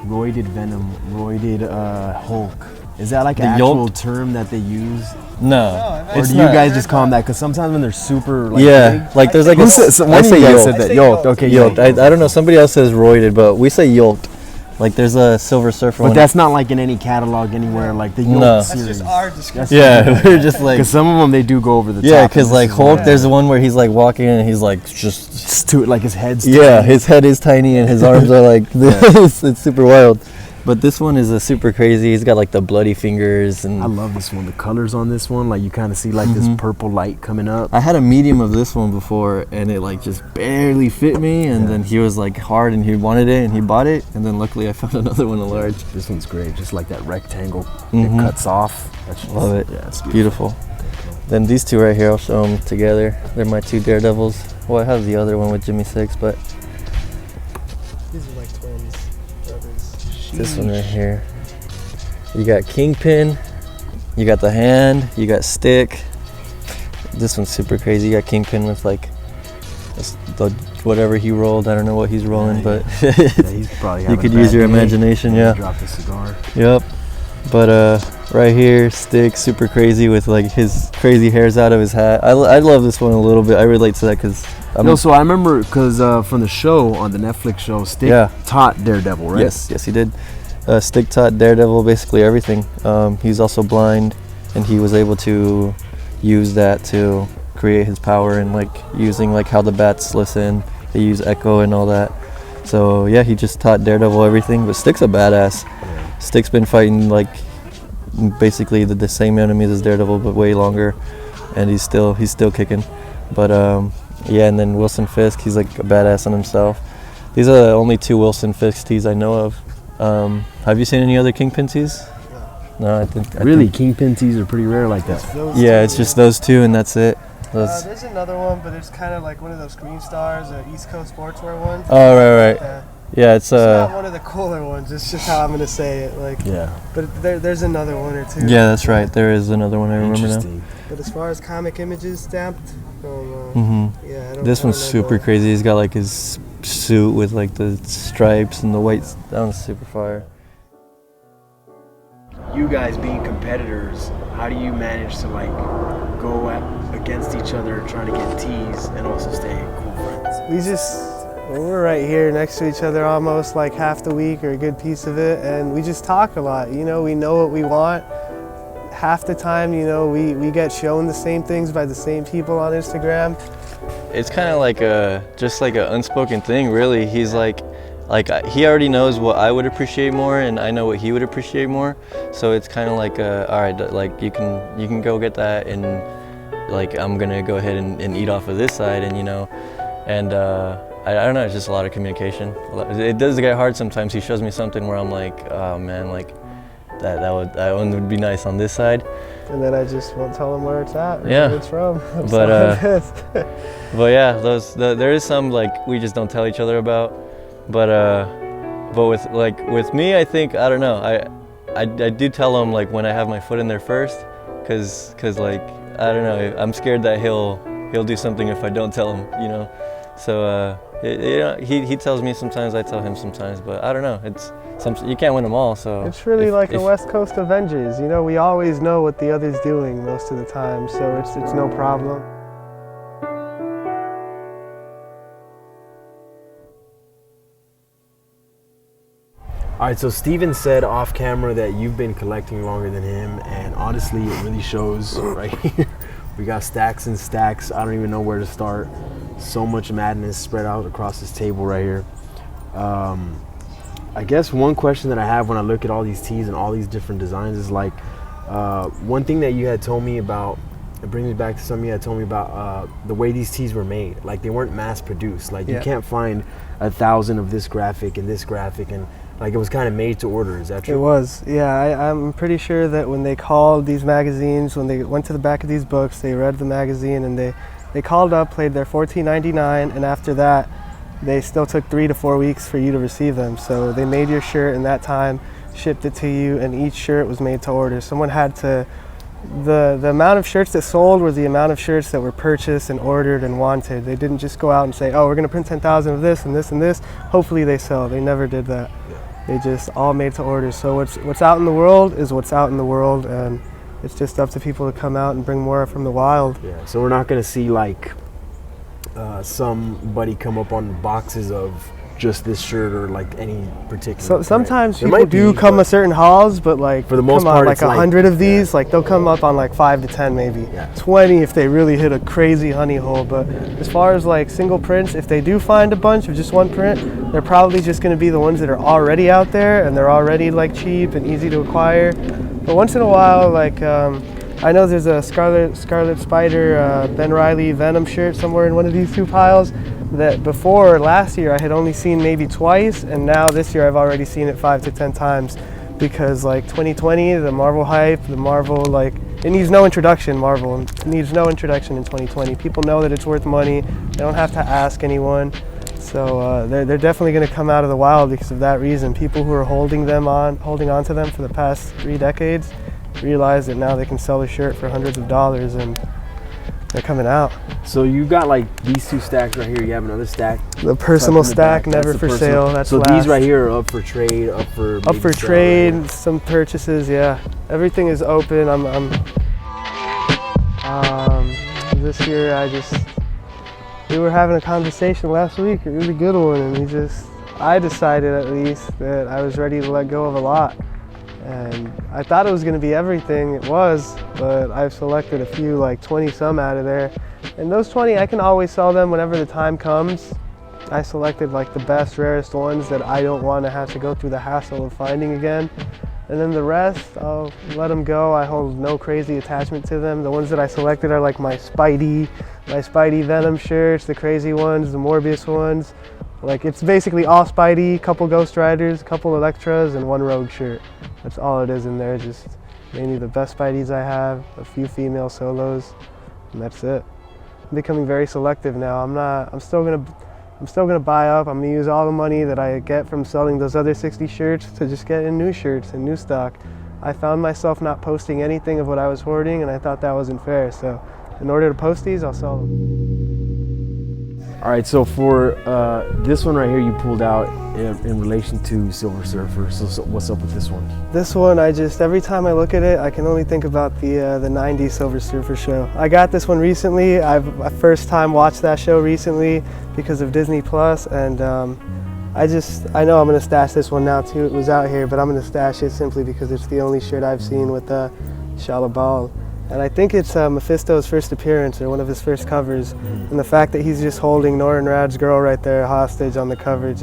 S3: roided Venom, roided Hulk. Is that like an actual term that they use?
S1: No.
S3: Or do you guys just call them that? Because sometimes when they're super like big,
S1: like there's like
S3: one of you guys said that. Yoked. Okay,
S1: yoked. I don't know. Somebody else says roided, but we say yoked. Like there's a Silver Surfer.
S3: But that's not like in any catalog anywhere. Like the yoked series.
S2: That's just our description.
S1: Yeah, we're just like.
S3: Because some of them they do go over the top.
S1: Yeah, because like Hulk, there's the one where he's like walking and he's like just
S3: like his head's tiny.
S1: Yeah, his head is tiny and his arms are like it's super wild. But this one is a super crazy. He's got like the bloody fingers, and
S3: I love this one. The colors on this one, like you kind of see like this purple light coming up.
S1: I had a medium of this one before, and it like just barely fit me. And then he was like hard, and he wanted it, and he bought it. And then luckily I found another one, a large.
S3: This one's great, just like that rectangle. It cuts off.
S1: Love it. Yeah, it's beautiful. Then these two right here, I'll show them together. They're my two Daredevils. Well, I have the other one with Jimmy Six, but
S2: these are like twins, brothers.
S1: This one right here. You got Kingpin, you got the Hand, you got Stick. This one's super crazy. You got Kingpin with like whatever he rolled. I don't know what he's rolling, but
S3: he's probably
S1: you could use your imagination. Yeah.
S3: Drop the cigar.
S1: Yep. But right here, Stick, super crazy with like his crazy hairs out of his hat. I love this one a little bit. I relate to that because.
S3: So I remember because from the show, on the Netflix show, Stick taught Daredevil, right?
S1: Yes, he did. Stick taught Daredevil basically everything. He's also blind, and he was able to use that to create his power, and like using like how the bats listen, they use echo and all that. So yeah, he just taught Daredevil everything. But Stick's a badass. Yeah. Stick's been fighting like basically the same enemies as Daredevil, but way longer, and he's still kicking. But yeah, and then Wilson Fisk, he's like a badass on himself. These are the only two Wilson Fisk tees I know of. Have you seen any other Kingpin tees? No, I think.
S3: Kingpin tees are pretty rare like that.
S1: Yeah, it's just those two, and that's it.
S2: There's another one, but it's kind of like one of those Green Stars, East Coast Sportswear ones.
S1: Oh, right. Yeah, it's
S2: not one of the cooler ones. It's just how I'm gonna say it. Like.
S3: Yeah.
S2: But there's another one or two.
S1: Yeah, that's right. There is another one. I remember now.
S2: But as far as comic images stamped, yeah, I don't.
S1: This one's super crazy. He's got like his suit with like the stripes and the white. That one's super fire.
S3: You guys being competitors, how do you manage to like go against each other trying to get tees and also stay cool friends?
S2: We're right here next to each other almost like half the week or a good piece of it, and we just talk a lot. You know, we know what we want. Half the time, you know, we get shown the same things by the same people on Instagram.
S1: It's kind of like just like an unspoken thing, really. He's like he already knows what I would appreciate more, and I know what he would appreciate more. So it's kind of like, all right, like you can go get that, and like I'm gonna go ahead and eat off of this side, and you know, and I don't know. It's just a lot of communication. It does get hard sometimes. He shows me something where I'm like, oh man, like that one would be nice on this side.
S2: And then I just won't tell him where it's at,
S1: where
S2: it's from.
S1: But yeah, there is some like we just don't tell each other about. But with me, I think, I don't know. I do tell him like when I have my foot in there first, cause like I don't know. I'm scared that he'll do something if I don't tell him, you know. So he tells me sometimes, I tell him sometimes, but I don't know. You can't win them all. So
S2: it's really a Westcoast Avengers. You know, we always know what the other's doing most of the time, so it's no problem.
S3: All right, so Steven said off camera that you've been collecting longer than him, and honestly, it really shows right here. We got stacks and stacks. I don't even know where to start. So much madness spread out across this table right here. I guess one question that I have when I look at all these tees and all these different designs is like, one thing that you had told me about, it brings me back to something you had told me about the way these tees were made. Like, they weren't mass produced. Like, you can't find 1,000 of this graphic and this graphic, and like, it was kind of made to order. Is that true?
S2: It was, yeah. I'm pretty sure that when they called these magazines, when they went to the back of these books, they read the magazine and they called up, played their $14.99, and after that, they still took 3 to 4 weeks for you to receive them. So they made your shirt in that time, shipped it to you, and each shirt was made to order. Someone had to, the amount of shirts that sold were the amount of shirts that were purchased and ordered and wanted. They didn't just go out and say, oh, we're gonna print 10,000 of this and this and this, hopefully they sell. They never did that. They just all made to order. So what's out in the world is what's out in the world, and it's just up to people to come out and bring more from the wild.
S3: Yeah, so we're not gonna see like somebody come up on boxes of just this shirt or like any particular.
S2: So sometimes people do come a certain hauls, but like
S3: for the most part,
S2: like 100 of these, like they'll come up on like 5 to 10 maybe, 20 if they really hit a crazy honey hole. But as far as like single prints, if they do find a bunch of just one print, they're probably just going to be the ones that are already out there and they're already like cheap and easy to acquire. But once in a while, like I know there's a Scarlet Spider Ben Reilly Venom shirt somewhere in one of these two piles that before last year I had only seen maybe twice, and now this year I've already seen it 5 to 10 times, because like 2020, the Marvel hype, the Marvel, like, it needs no introduction. Marvel needs no introduction in 2020. People know that it's worth money. They don't have to ask anyone. So they're definitely going to come out of the wild because of that reason. People who are holding on to them for the past 3 decades realize that now they can sell a shirt for hundreds of dollars, and they're coming out.
S3: So you got like these 2 stacks right here. You have another stack.
S2: The personal stack, never for sale. That's
S3: so
S2: last.
S3: These right here are up for trade, up for
S2: trade.
S3: Right?
S2: Some purchases, yeah. Everything is open. This year we were having a conversation last week, a really good one, and I decided at least that I was ready to let go of a lot. And I thought it was going to be everything. It was, but I've selected a few, like 20 some out of there. And those 20, I can always sell them whenever the time comes. I selected like the best, rarest ones that I don't want to have to go through the hassle of finding again. And then the rest, I'll let them go. I hold no crazy attachment to them. The ones that I selected are like my Spidey Venom shirts, the crazy ones, the Morbius ones. Like, it's basically all Spidey, couple Ghost Riders, couple Electras, and 1 Rogue shirt. That's all it is in there, just mainly the best Spideys I have, a few female solos, and that's it. I'm becoming very selective now. I'm still gonna buy up. I'm gonna use all the money that I get from selling those other 60 shirts to just get in new shirts and new stock. I found myself not posting anything of what I was hoarding, and I thought that wasn't fair. So in order to post these, I'll sell them.
S3: All right, so for this one right here, you pulled out in relation to Silver Surfer. So what's up with this one?
S2: This one, every time I look at it, I can only think about the 90s Silver Surfer show. I got this one recently. I first time watched that show recently because of Disney Plus, and I know I'm gonna stash this one now too. It was out here, but I'm gonna stash it simply because it's the only shirt I've seen with Shia LaBeouf. And I think it's Mephisto's first appearance, or one of his first covers. And the fact that he's just holding Norrin Radd's girl right there hostage on the cover,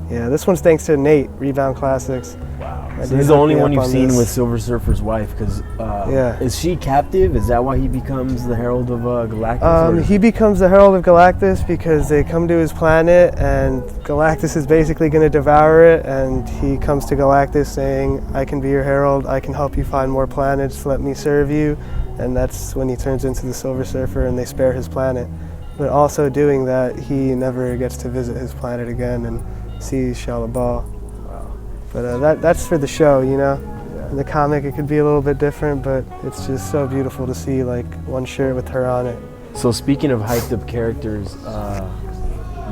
S2: yeah, this one's thanks to Nate, Rebound Classics.
S3: Wow. So he's the only one you've seen with Silver Surfer's wife, because is she captive? Is that why he becomes the Herald of Galactus?
S2: He becomes the Herald of Galactus because they come to his planet and Galactus is basically going to devour it, and he comes to Galactus saying, I can be your Herald, I can help you find more planets, let me serve you. And that's when he turns into the Silver Surfer and they spare his planet. But also doing that, he never gets to visit his planet again and see Shia LaBeouf. Wow. But that's for the show, you know? In the comic it could be a little bit different, but it's just so beautiful to see like one shirt with her on it.
S3: So speaking of hyped up characters,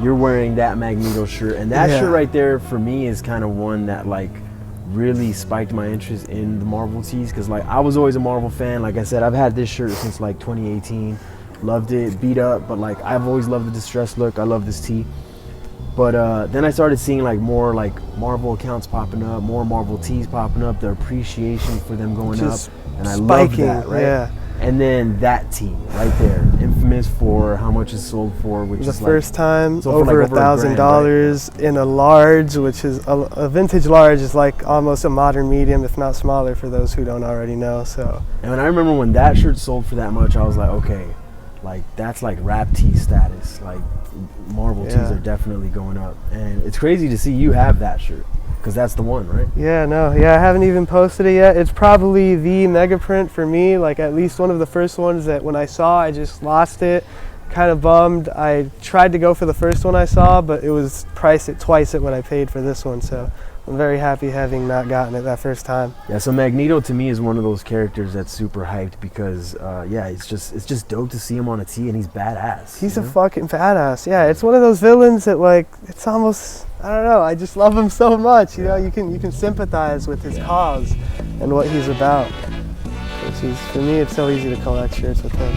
S3: you're wearing that Magneto shirt, and that shirt right there for me is kind of one that like really spiked my interest in the Marvel tees, because like I was always a Marvel fan. Like I said, I've had this shirt since like 2018. Loved it, beat up, but like I've always loved the distressed look. I love this tee. But then I started seeing like more like Marvel accounts popping up, more Marvel tees popping up, the appreciation for them going
S2: Just
S3: up, and I love
S2: spiking,
S3: that, right?
S2: yeah.
S3: And then that tee right there, infamous for how much it's sold for, which
S2: The
S3: is
S2: first time
S3: sold for
S2: over
S3: like over
S2: $1,000
S3: $1,000,
S2: in a large, which is a vintage large is like almost a modern medium, if not smaller, for those who don't already know. So.
S3: And when I remember when that shirt sold for that much, I was like, okay, like that's like rap tee status. Like Marvel tees are definitely going up, and it's crazy to see you have that shirt because that's the one, right?
S2: Yeah, no, yeah, I haven't even posted it yet. It's probably the mega print for me, like at least one of the first ones that when I saw, I just lost it. Kind of bummed. I tried to go for the first one I saw, but it was priced at twice at what I paid for this one, so I'm very happy having not gotten it that first time.
S3: Yeah, so Magneto to me is one of those characters that's super hyped because, it's just dope to see him on a tee and he's badass.
S2: He's a fucking badass. Yeah, it's one of those villains that like it's almost, I don't know. I just love him so much. You know, you can sympathize with his cause and what he's about. Which is, for me, it's so easy to collect shirts with him.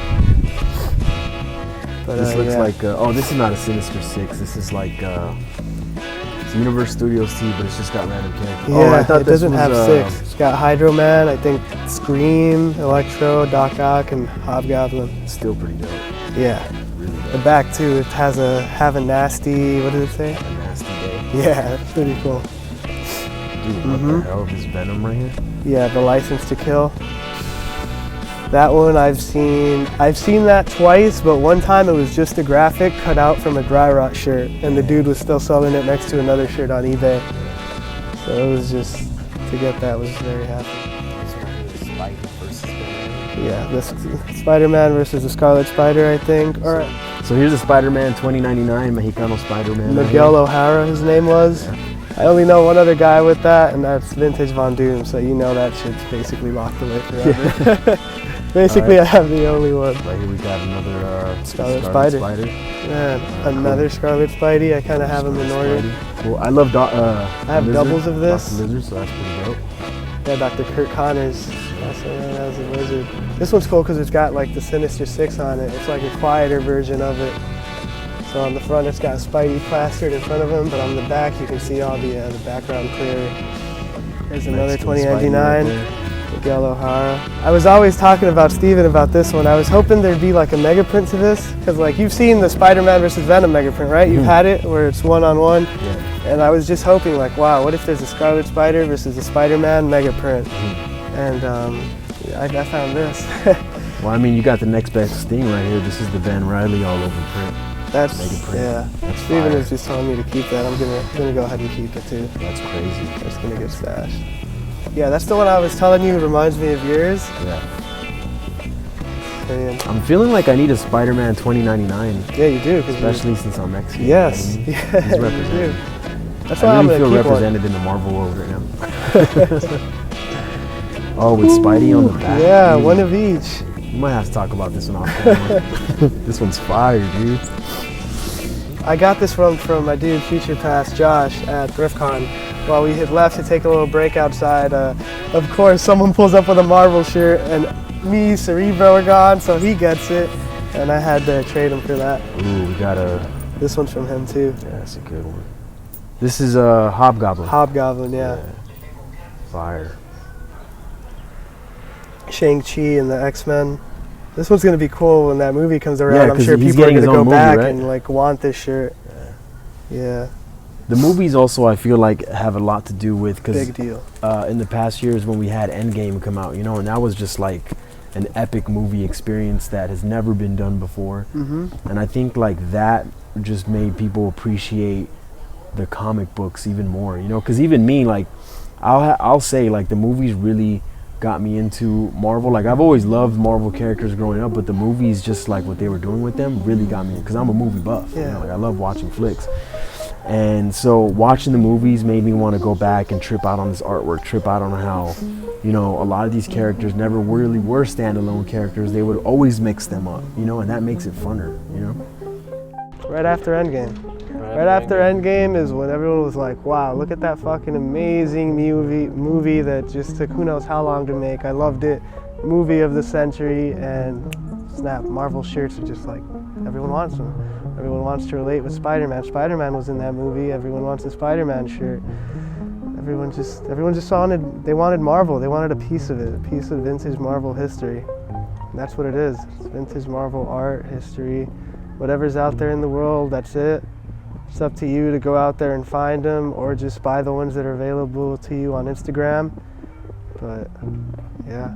S2: But,
S3: this looks like this is not a Sinister Six. This is like it's Universe Studios tee, but it's just got random characters.
S2: Yeah,
S3: I thought
S2: it
S3: this
S2: doesn't
S3: was,
S2: have six. It's got Hydro Man, I think Scream, Electro, Doc Ock, and Hobgoblin.
S3: Still pretty dope.
S2: Yeah.
S3: Really dope.
S2: The back too, it has have a nasty, what did it say?
S3: A nasty day.
S2: Yeah, that's pretty cool.
S3: Dude, what the hell is Venom right here?
S2: Yeah, the License to Kill. That one I've seen that twice, but one time it was just a graphic cut out from a Dry Rot shirt, and the dude was still selling it next to another shirt on eBay. So it was just, to get that was very happy.
S3: Spider versus Venom.
S2: Yeah, this Spider-Man versus the Scarlet Spider, I think. All right.
S3: So here's a Spider-Man 2099, Mexicano Spider-Man.
S2: Miguel O'Hara, his name was. I only know one other guy with that, and that's Vintage Von Doom, so you know that shit's basically locked away forever. Basically, I have the only one.
S3: Right here we got another
S2: Scarlet Spider. Yeah, another Scarlet Spidey. I kind of have them in order.
S3: Cool. I love
S2: I have
S3: Lizard,
S2: doubles of this.
S3: Dr. Lizard, so that's pretty dope.
S2: Yeah, Dr. Kurt Connors. Also known as the Lizard. This one's cool because it's got like the Sinister Six on it. It's like a quieter version of it. So on the front, it's got Spidey plastered in front of him, but on the back, you can see all the background clear. There's another 2099. Miguel O'Hara. I was always talking about Steven about this one. I was hoping there'd be like a mega print to this, because like you've seen the Spider-Man versus Venom mega print, right? You've had it where it's one-on-one.
S3: Yeah.
S2: And I was just hoping like, wow, what if there's a Scarlet Spider versus a Spider-Man mega print? And I found this.
S3: Well, I mean, you got the next best thing right here. This is the Van Riley all over print.
S2: That's
S3: mega print.
S2: Yeah.
S3: That's
S2: Steven
S3: fire.
S2: was just telling me to keep that. I'm gonna go ahead and keep it too.
S3: That's crazy.
S2: It's gonna get stashed. Yeah, that's the one I was telling you. It reminds me of yours.
S3: Yeah.
S2: And
S3: I'm feeling like I need a Spider-Man 2099.
S2: yeah, you do.
S3: Especially since I'm Mexican.
S2: Yes.
S3: You know what I mean?
S2: Yeah,
S3: He's
S2: you
S3: represented.
S2: do. That's why
S3: I
S2: I'm
S3: really
S2: gonna
S3: feel
S2: keep
S3: represented in the Marvel world right now. Oh, with Spidey on the back.
S2: Yeah,
S3: dude.
S2: one of each.
S3: We might have to talk about this one off camera. This one's fire, dude.
S2: I got this from my dude Future Past Josh at ThriftCon. While we had left to take a little break outside, of course someone pulls up with a Marvel shirt, and me, Cerebro are gone, so he gets it, and I had to trade him for that.
S3: Ooh, we got
S2: This one's from him too.
S3: Yeah, that's a good one. This is a Hobgoblin.
S2: Hobgoblin, yeah.
S3: Fire.
S2: Shang-Chi and the X-Men. This one's gonna be cool when that movie comes around.
S3: Yeah,
S2: I'm sure
S3: he's
S2: people are
S3: getting
S2: gonna
S3: his
S2: go
S3: own movie,
S2: back
S3: right?
S2: and like want this shirt. Yeah.
S3: The movies also, I feel like, have a lot to do with, because
S2: Big deal.
S3: In the past years when we had Endgame come out, you know, and that was just like an epic movie experience that has never been done before. And I think like that just made people appreciate the comic books even more, you know, because even me, like, I'll say like the movies really got me into Marvel. Like, I've always loved Marvel characters growing up, but the movies, just like what they were doing with them, really got me, because I'm a movie buff. You know, like I love watching flicks. And so watching the movies made me want to go back and trip out on this artwork, trip out on how, you know, a lot of these characters never really were standalone characters. They would always mix them up, you know, and that makes it funner, you know?
S2: Right after Endgame. Right after Endgame is when everyone was like, wow, look at that fucking amazing movie that just took who knows how long to make. I loved it. Movie of the century, and snap, Marvel shirts are just like, everyone wants them. Everyone wants to relate with Spider-Man. Spider-Man was in that movie. Everyone wants a Spider-Man shirt. Everyone just wanted Marvel. They wanted a piece of it, a piece of vintage Marvel history. And that's what it is. It's vintage Marvel art, history, whatever's out there in the world, that's it. It's up to you to go out there and find them, or just buy the ones that are available to you on Instagram. But yeah.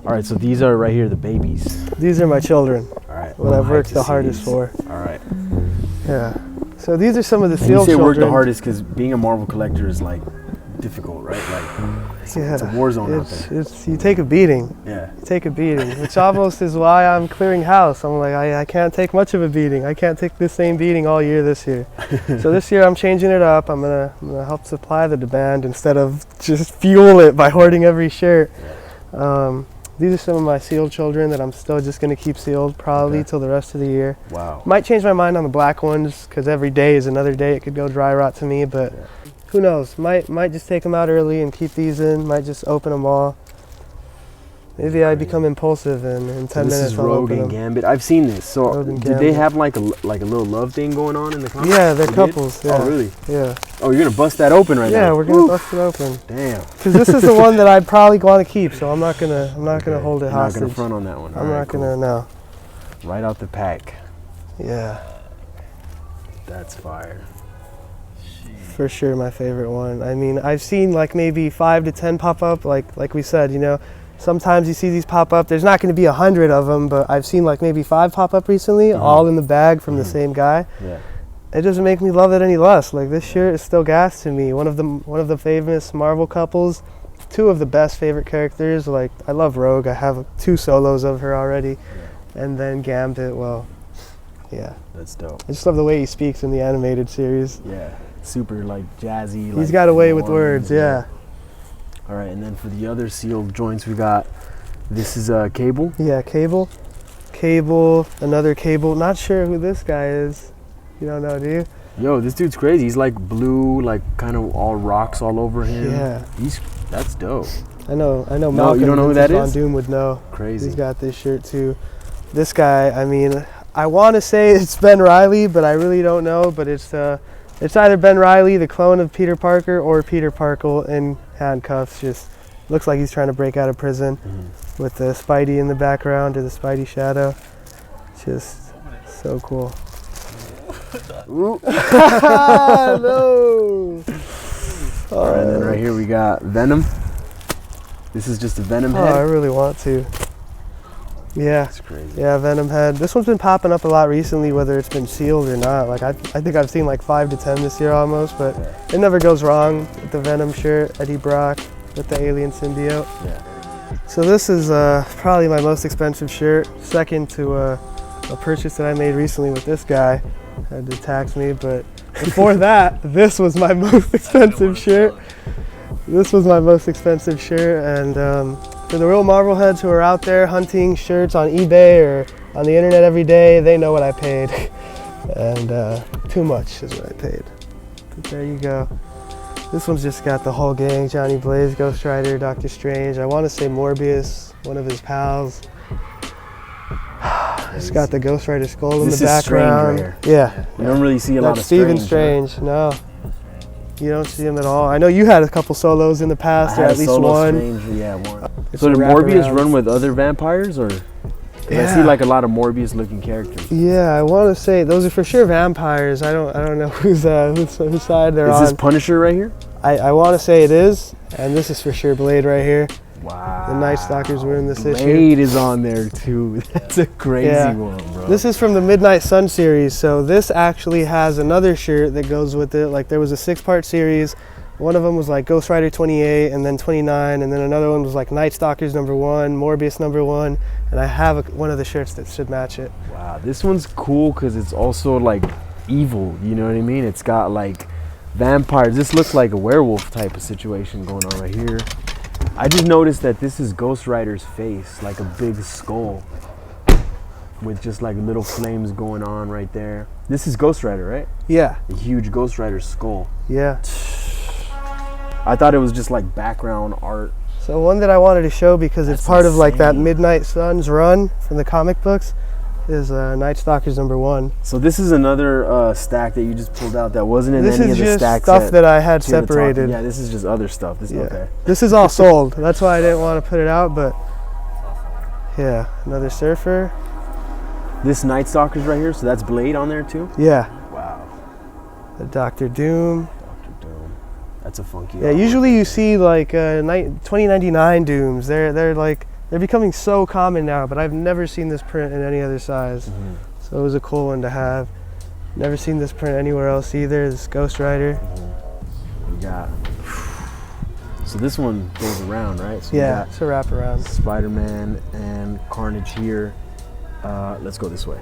S3: All right, so these are right here, the babies.
S2: These are my children.
S3: All right.
S2: What I've worked the hardest for.
S3: All right.
S2: Yeah. So these are some of the
S3: And
S2: sealed
S3: you say
S2: children.
S3: work the hardest because being a Marvel collector is like difficult, right? Like it's a war zone out there.
S2: You take a beating.
S3: Yeah.
S2: You take a beating, which almost is why I'm clearing house. I'm like, I can't take much of a beating. I can't take the same beating all year this year. So this year I'm changing it up. I'm gonna help supply the demand instead of just fuel it by hoarding every shirt. These are some of my sealed children that I'm still just going to keep sealed probably till the rest of the year.
S3: Wow.
S2: Might change my mind on the black ones because every day is another day. It could go dry rot to me, but who knows? Might just take them out early and keep these in. Might just open them all. Maybe I become impulsive and in 10 minutes
S3: This is
S2: I'll
S3: Rogue
S2: open
S3: and
S2: them.
S3: Gambit. I've seen this. So
S2: Rogue and
S3: did they
S2: Gambit.
S3: have like a little love thing going on in the comics?
S2: Yeah, they're
S3: They
S2: couples.
S3: did?
S2: Yeah.
S3: Oh, really?
S2: Yeah.
S3: Oh, you're gonna bust that open right now?
S2: Yeah, we're gonna bust it open.
S3: Damn.
S2: Because this is the one that I'd probably want to keep, so I'm not gonna hold it
S3: You're
S2: hostage.
S3: not gonna front on that one.
S2: I'm
S3: All right,
S2: not gonna no.
S3: Right out the pack.
S2: Yeah.
S3: That's fire.
S2: For sure my favorite one. I mean, I've seen like maybe 5 to 10 pop up, like we said, you know. Sometimes you see these pop up, there's not going to be 100 of them, but I've seen like maybe 5 pop up recently, all in the bag from the same guy.
S3: Yeah.
S2: It doesn't make me love it any less. Like this shirt is still gas to me. One of the famous Marvel couples, 2 of the best favorite characters. Like I love Rogue. I have 2 solos of her already. And then Gambit, well, yeah.
S3: That's dope.
S2: I just love the way he speaks in the animated series.
S3: Yeah. Super like jazzy.
S2: He's got a way with words, yeah.
S3: All right, and then for the other sealed joints, we got, this is Cable.
S2: Yeah, Cable, another Cable. Not sure who this guy is. You don't know, do you?
S3: Yo, this dude's crazy. He's like blue, like kind of all rocks all over him.
S2: Yeah.
S3: That's dope.
S2: I know.
S3: No,
S2: Malcolm
S3: you don't know who that
S2: Von
S3: is?
S2: Doom would know.
S3: Crazy.
S2: He's got this shirt too. This guy, I mean, I want to say it's Ben Reilly, but I really don't know. But it's either Ben Reilly, the clone of Peter Parker, or Peter Parker in handcuffs. Just looks like he's trying to break out of prison with the Spidey in the background or the Spidey shadow. Just so cool.
S3: Ooh.
S2: No.
S3: All right, and then right here we got Venom. This is just a Venom
S2: Oh,
S3: head.
S2: I really want to. Yeah.
S3: That's crazy.
S2: Yeah, Venom Head. This one's been popping up a lot recently, whether it's been sealed or not. Like I think I've seen like 5 to 10 this year almost, but it never goes wrong with the Venom shirt, Eddie Brock with the alien symbiote.
S3: Yeah.
S2: So this is probably my most expensive shirt, second to a purchase that I made recently with this guy. Had to tax me, but before that, this was my most expensive shirt. This was my most expensive shirt, and for the real Marvel heads who are out there hunting shirts on eBay or on the internet every day, they know what I paid. And too much is what I paid. But there you go. This one's just got the whole gang, Johnny Blaze, Ghost Rider, Doctor Strange. I want to say Morbius, one of his pals. It's got the Ghost Rider skull in the background.
S3: Strange right here.
S2: Yeah.
S3: You don't really see a lot of
S2: Stephen
S3: Strange.
S2: Strange, no. You don't see him at all. I know you had a couple solos in the past, or
S3: I had
S2: at least
S3: solo
S2: one.
S3: Strange, yeah, one.
S2: It's
S3: So
S2: a
S3: did Morbius
S2: wraparound.
S3: run with other vampires, or? 'Cause I see like a lot of Morbius-looking characters.
S2: Yeah, I want to say those are for sure vampires. I don't know whose side they're
S3: Is
S2: on.
S3: this Punisher right here?
S2: I want to say it is, and this is for sure Blade right here.
S3: Wow.
S2: The Night Stalkers were in this issue.
S3: Blade is on there too. That's a crazy one, bro.
S2: This is from the Midnight Sun series, so this actually has another shirt that goes with it. Like there was a 6-part series. One of them was like Ghost Rider 28 and then 29, and then another one was like Night Stalkers #1, Morbius #1, and I have one of the shirts that should match it.
S3: Wow, this one's cool because it's also like evil, you know what I mean? It's got like vampires. This looks like a werewolf type of situation going on right here. I just noticed that this is Ghost Rider's face, like a big skull with just like little flames going on right there. This is Ghost Rider, right?
S2: Yeah,
S3: A huge Ghost Rider skull.
S2: yeah.
S3: I thought it was just like background art.
S2: So one that I wanted to show because it's part of like that Midnight Suns run from the comic books is Night Stalkers #1.
S3: So this is another stack that you just pulled out that wasn't in
S2: This
S3: any
S2: is
S3: of the
S2: just
S3: stacks.
S2: stuff that I had separated.
S3: Yeah, this is just other stuff. This okay.
S2: This is all sold. That's why I didn't want to put it out, but yeah, another Surfer.
S3: This Night Stalker's right here, so that's Blade on there too?
S2: Yeah.
S3: Wow.
S2: The Dr. Doom.
S3: Dr. Doom. That's a funky
S2: Yeah, usually you see like 2099 Dooms. They're becoming so common now, but I've never seen this print in any other size.
S3: Mm-hmm.
S2: So it was a cool one to have. Never seen this print anywhere else either. This Ghost Rider.
S3: We got. So this one goes around, right? So
S2: yeah, it's a wraparound.
S3: Spider-Man and Carnage here. Let's go this way.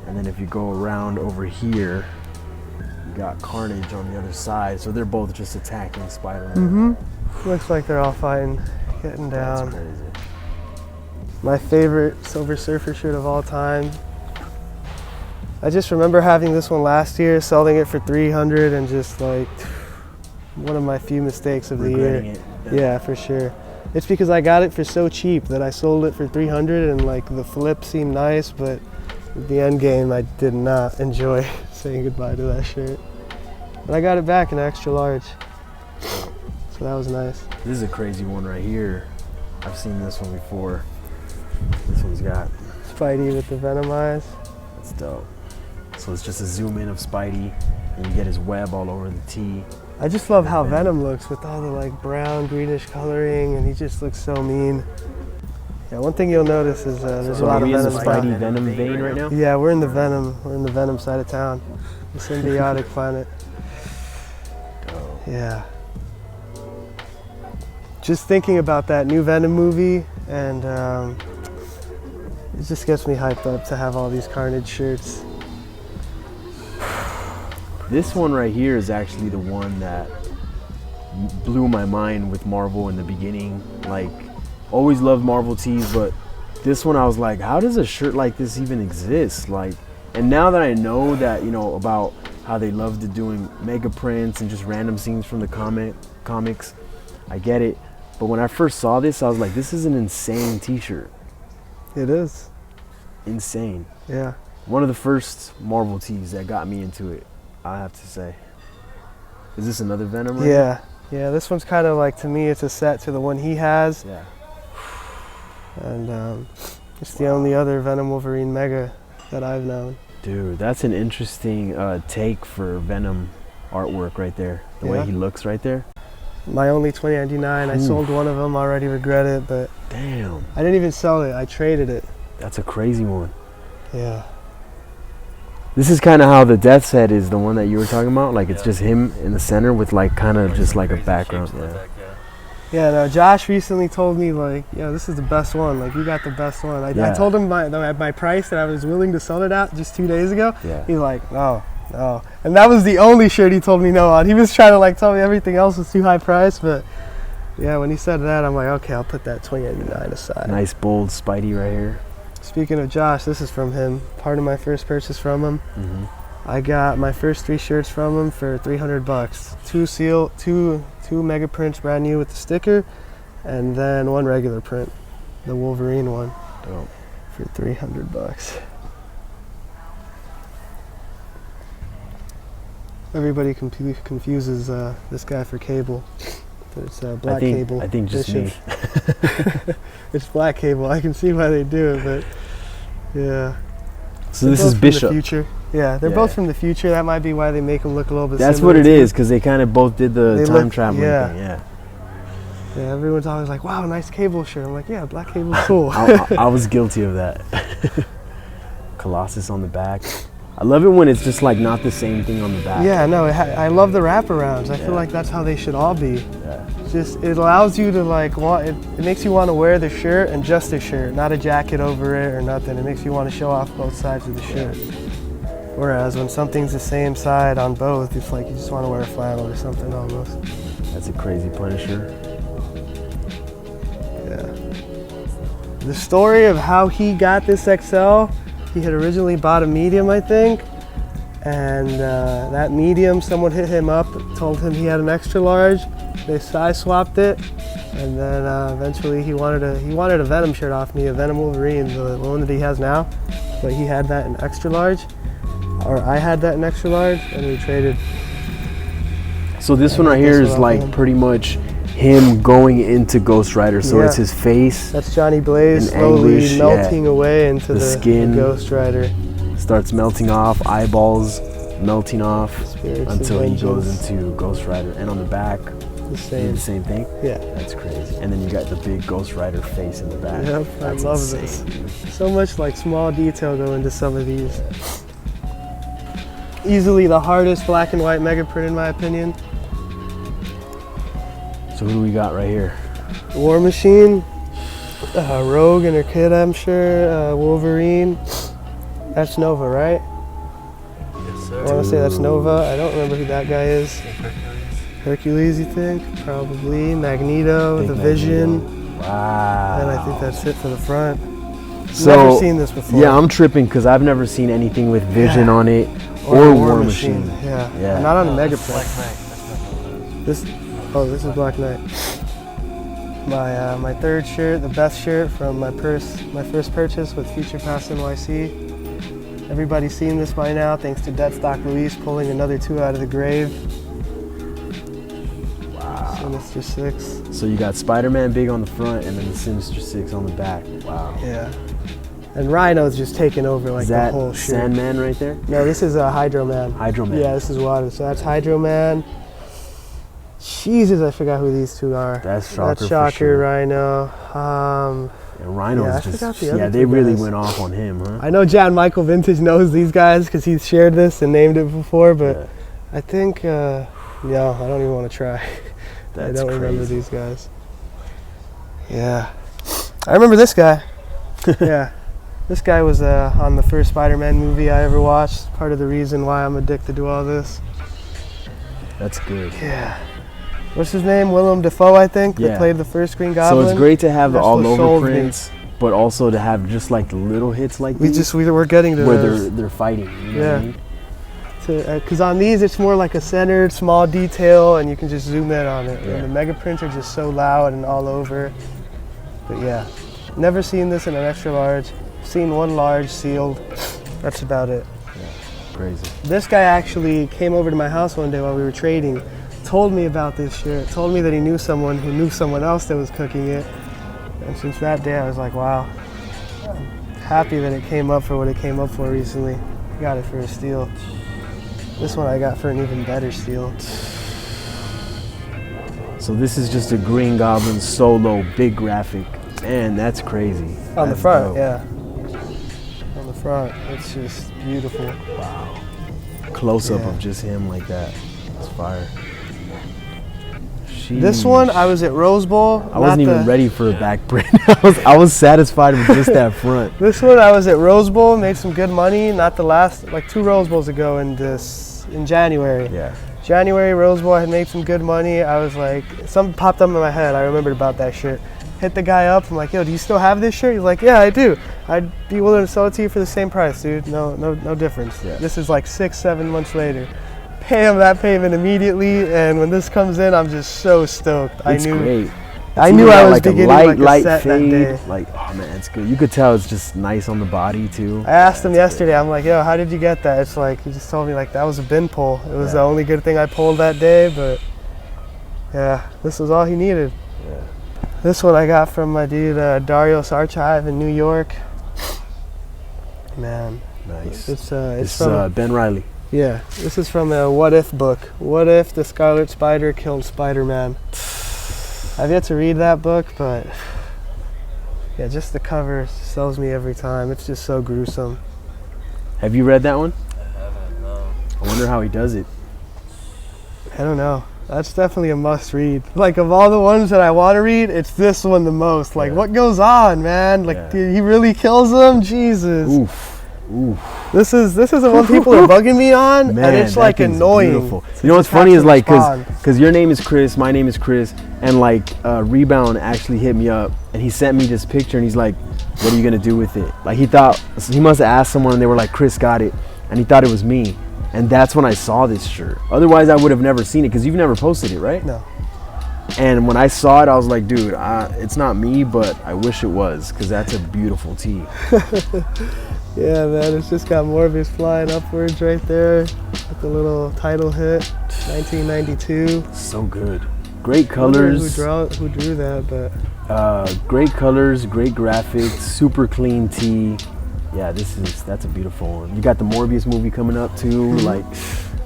S3: And then if you go around over here, you got Carnage on the other side. So they're both just attacking Spider-Man.
S2: Looks like they're all fighting, getting down.
S3: That's crazy.
S2: My favorite Silver Surfer shirt of all time. I just remember having this one last year, selling it for $300, and just like one of my few mistakes of the year.
S3: It.
S2: Yeah, for sure. It's because I got it for so cheap that I sold it for $300, and like the flip seemed nice, but at the end game I did not enjoy saying goodbye to that shirt. But I got it back in extra large, so that was nice.
S3: This is a crazy one right here. I've seen this one before. This one's got
S2: Spidey with the Venom eyes.
S3: That's dope. So it's just a zoom in of Spidey, and you get his web all over the tee.
S2: I just love how Venom looks with all the like brown, greenish coloring, and he just looks so mean. Yeah, one thing you'll notice is there's a lot of Venom.
S3: Are we in the Spidey Venom vein right now?
S2: Yeah, we're in the Venom. We're in the Venom side of town, the symbiotic planet.
S3: Dope.
S2: Yeah. Just thinking about that new Venom movie, and it just gets me hyped up to have all these Carnage shirts.
S3: This one right here is actually the one that blew my mind with Marvel in the beginning. Like, always loved Marvel tees, but this one I was like, how does a shirt like this even exist? Like, and now that I know that, you know, about how they love to doing mega prints and just random scenes from the comics, I get it. But when I first saw this, I was like, this is an insane t-shirt.
S2: It is.
S3: Insane.
S2: Yeah.
S3: One of the first Marvel tees that got me into it, I have to say. Is this another Venom? Right?
S2: Yeah. Yeah, this one's kind of like, to me, it's a set to the one he has.
S3: Yeah.
S2: And it's the only other Venom Wolverine Mega that I've known.
S3: Dude, that's an interesting take for Venom artwork right there. The way he looks right there.
S2: My only 2099. I sold one of them, already regret it, but
S3: damn,
S2: I didn't even sell it. I traded it.
S3: That's a crazy one.
S2: Yeah.
S3: This is kind of how the Death's Head is, the one that you were talking about. Like, it's just him in the center with like kind of just like a background.
S2: Yeah, no, Josh recently told me, like, yeah, this is the best one. Like, you got the best one. I told him my price that I was willing to sell it at just 2 days ago.
S3: Yeah.
S2: He's like, no. And that was the only shirt he told me no on. He was trying to, like, tell me everything else was too high price, but yeah, when he said that, I'm like, okay, I'll put that 2099 aside.
S3: Nice, bold Spidey right here.
S2: Speaking of Josh, this is from him. Part of my first purchase from him.
S3: Mm-hmm.
S2: I got my first 3 shirts from him for $300. Two mega prints brand new with the sticker, and then 1 regular print, the Wolverine one.
S3: Dope.
S2: For $300. Everybody confuses this guy for Cable. But it's Black Cable.
S3: I think just me.
S2: It's Black Cable. I can see why they do it, but yeah.
S3: So this is Bishop.
S2: The future. Yeah, they're both from the future. That might be why they make them look a little bit
S3: That's
S2: similar.
S3: what it is, because they kind of both did the time traveling thing. Yeah.
S2: Yeah, everyone's always like, wow, nice Cable shirt. I'm like, yeah, Black Cable's cool.
S3: I was guilty of that. Colossus on the back. I love it when it's just like not the same thing on the back.
S2: Yeah, no, I love the wraparounds. I feel like that's how they should all be.
S3: Yeah.
S2: Just, it allows you to like, it makes you want to wear the shirt and just the shirt, not a jacket over it or nothing. It makes you want to show off both sides of the shirt. Whereas when something's the same side on both, it's like you just want to wear a flannel or something almost.
S3: That's a crazy Punisher.
S2: Yeah. The story of how he got this XL, he had originally bought a medium, I think, and that medium, someone hit him up, told him he had an extra large. They size swapped it, And then eventually he wanted a Venom shirt off me, a Venom Wolverine, the one that he has now. But he had that in extra large, or I had that in extra large, and we traded.
S3: So this one right here is like pretty much him going into Ghost Rider. So it's his face.
S2: That's Johnny Blaze slowly melting away into the
S3: skin.
S2: Ghost Rider.
S3: Starts melting off, eyeballs melting off
S2: Spirits
S3: until he goes into Ghost Rider. And on the back,
S2: the same
S3: thing?
S2: Yeah.
S3: That's crazy. And then you got the big Ghost Rider face in the back.
S2: Yep, I love this. So much like small detail go into some of these. Easily the hardest black and white mega print in my opinion.
S3: So who do we got right here?
S2: War Machine, Rogue and her kid, I'm sure, Wolverine. That's Nova, right?
S1: Yes, sir.
S2: I want to say that's Nova. I don't remember who that guy is. Hercules, you think? Probably. Magneto, the Vision.
S3: Wow.
S2: And I think that's it for the front.
S3: So,
S2: never seen this before.
S3: Yeah, I'm tripping because I've never seen anything with Vision on it or War Machine.
S2: Yeah. Not on the mega print.
S1: Black Knight.
S2: This is Black Knight. My third shirt, the best shirt from my first purchase with Future Pass NYC. Everybody's seen this by now, thanks to Deadstock Luis pulling another 2 out of the grave.
S3: Wow.
S2: Sinister Six.
S3: So you got Spider-Man big on the front and then the Sinister Six on the back. Wow.
S2: Yeah. And Rhino's just taking over like the whole shirt.
S3: Is that Sandman right there?
S2: No, this is Hydro Man.
S3: Hydro Man.
S2: Yeah, this is water. So that's Hydro Man. Jesus, I forgot who these two are.
S3: That's Shocker.
S2: That's Shocker,
S3: for sure.
S2: Rhino.
S3: And Rhino's just,
S2: the
S3: they really
S2: guys.
S3: went off on him, huh?
S2: I know Jan Michael Vintage knows these guys because he's shared this and named it before, but I think, no, I don't even want to try. I don't remember these guys. Yeah. I remember this guy. Yeah. This guy was on the first Spider-Man movie I ever watched. Part of the reason why I'm addicted to all this.
S3: That's good.
S2: Yeah. What's his name? Willem Dafoe, I think, that played the first Green Goblin.
S3: So it's great to have the all-over
S2: sold
S3: prints, but also to have just like the little hits like these.
S2: We're getting to
S3: where
S2: those.
S3: they're fighting. You know what I mean?
S2: Because on these it's more like a centered small detail and you can just zoom in on it.
S3: Yeah.
S2: And the mega prints are just so loud and all over. But yeah, never seen this in an extra large. Seen one large sealed. That's about it.
S3: Yeah, crazy.
S2: This guy actually came over to my house one day while we were trading, told me about this shirt, told me that he knew someone who knew someone else that was cooking it. And since that day I was like, wow, I'm happy that it came up for what it came up for recently. Got it for a steal. This one I got for an even better steal.
S3: So this is just a Green Goblin solo, big graphic. Man, that's crazy.
S2: On the
S3: That's
S2: front,
S3: dope.
S2: yeah. On the front, it's just beautiful.
S3: Wow. Close up
S2: Yeah.
S3: of just him like that. It's fire.
S2: This one, I was at Rose Bowl.
S3: I wasn't even ready for a back print. I was satisfied with just that front.
S2: This one, I was at Rose Bowl, made some good money. Not the last, like 2 Rose Bowls ago in January.
S3: Yeah.
S2: January Rose Bowl, I had made some good money. I was like, something popped up in my head. I remembered about that shirt. Hit the guy up. I'm like, yo, do you still have this shirt? He's like, yeah, I do. I'd be willing to sell it to you for the same price, dude. No difference.
S3: Yeah.
S2: This is like 6-7 months later. Pay him that payment immediately, and when this comes in, I'm just so stoked.
S3: It's great.
S2: I knew I was
S3: like
S2: beginning
S3: a light
S2: set
S3: fade.
S2: that day.
S3: Like, oh man, it's good. You could tell it's just nice on the body too.
S2: I asked him yesterday, I'm like, yo, how did you get that? It's like, he just told me like that was a bin pull. It was the only good thing I pulled that day, but yeah, this was all he needed.
S3: Yeah.
S2: This one I got from my dude Darius Archive in New York. Man.
S3: Nice.
S2: It's
S3: from Ben Reilly.
S2: Yeah, this is from a What If book. What if the Scarlet Spider killed Spider-Man? I've yet to read that book, but yeah, just the cover sells me every time. It's just so gruesome.
S3: Have you read that one?
S1: I haven't, no.
S3: I wonder how he does it.
S2: I don't know. That's definitely a must read. Like, of all the ones that I want to read, it's this one the most. Like, what goes on, man? Like, dude, he really kills them? Jesus.
S3: Oof. Oof.
S2: This is the one people are bugging me on,
S3: Man,
S2: and it's like annoying.
S3: Beautiful. You know what's funny is like, cause your name is Chris, my name is Chris, and like Rebound actually hit me up, and he sent me this picture, and he's like, "What are you gonna do with it?" Like he must have asked someone, and they were like, "Chris got it," and he thought it was me, and that's when I saw this shirt. Otherwise, I would have never seen it, cause you've never posted it, right?
S2: No.
S3: And when I saw it, I was like, dude, it's not me, but I wish it was, because that's a beautiful tee.
S2: Yeah, man, it's just got Morbius flying upwards right there with the little title hit, 1992.
S3: So good. Great colors.
S2: Who drew that, but...
S3: great colors, great graphics, super clean tee. Yeah, that's a beautiful one. You got the Morbius movie coming up too, like...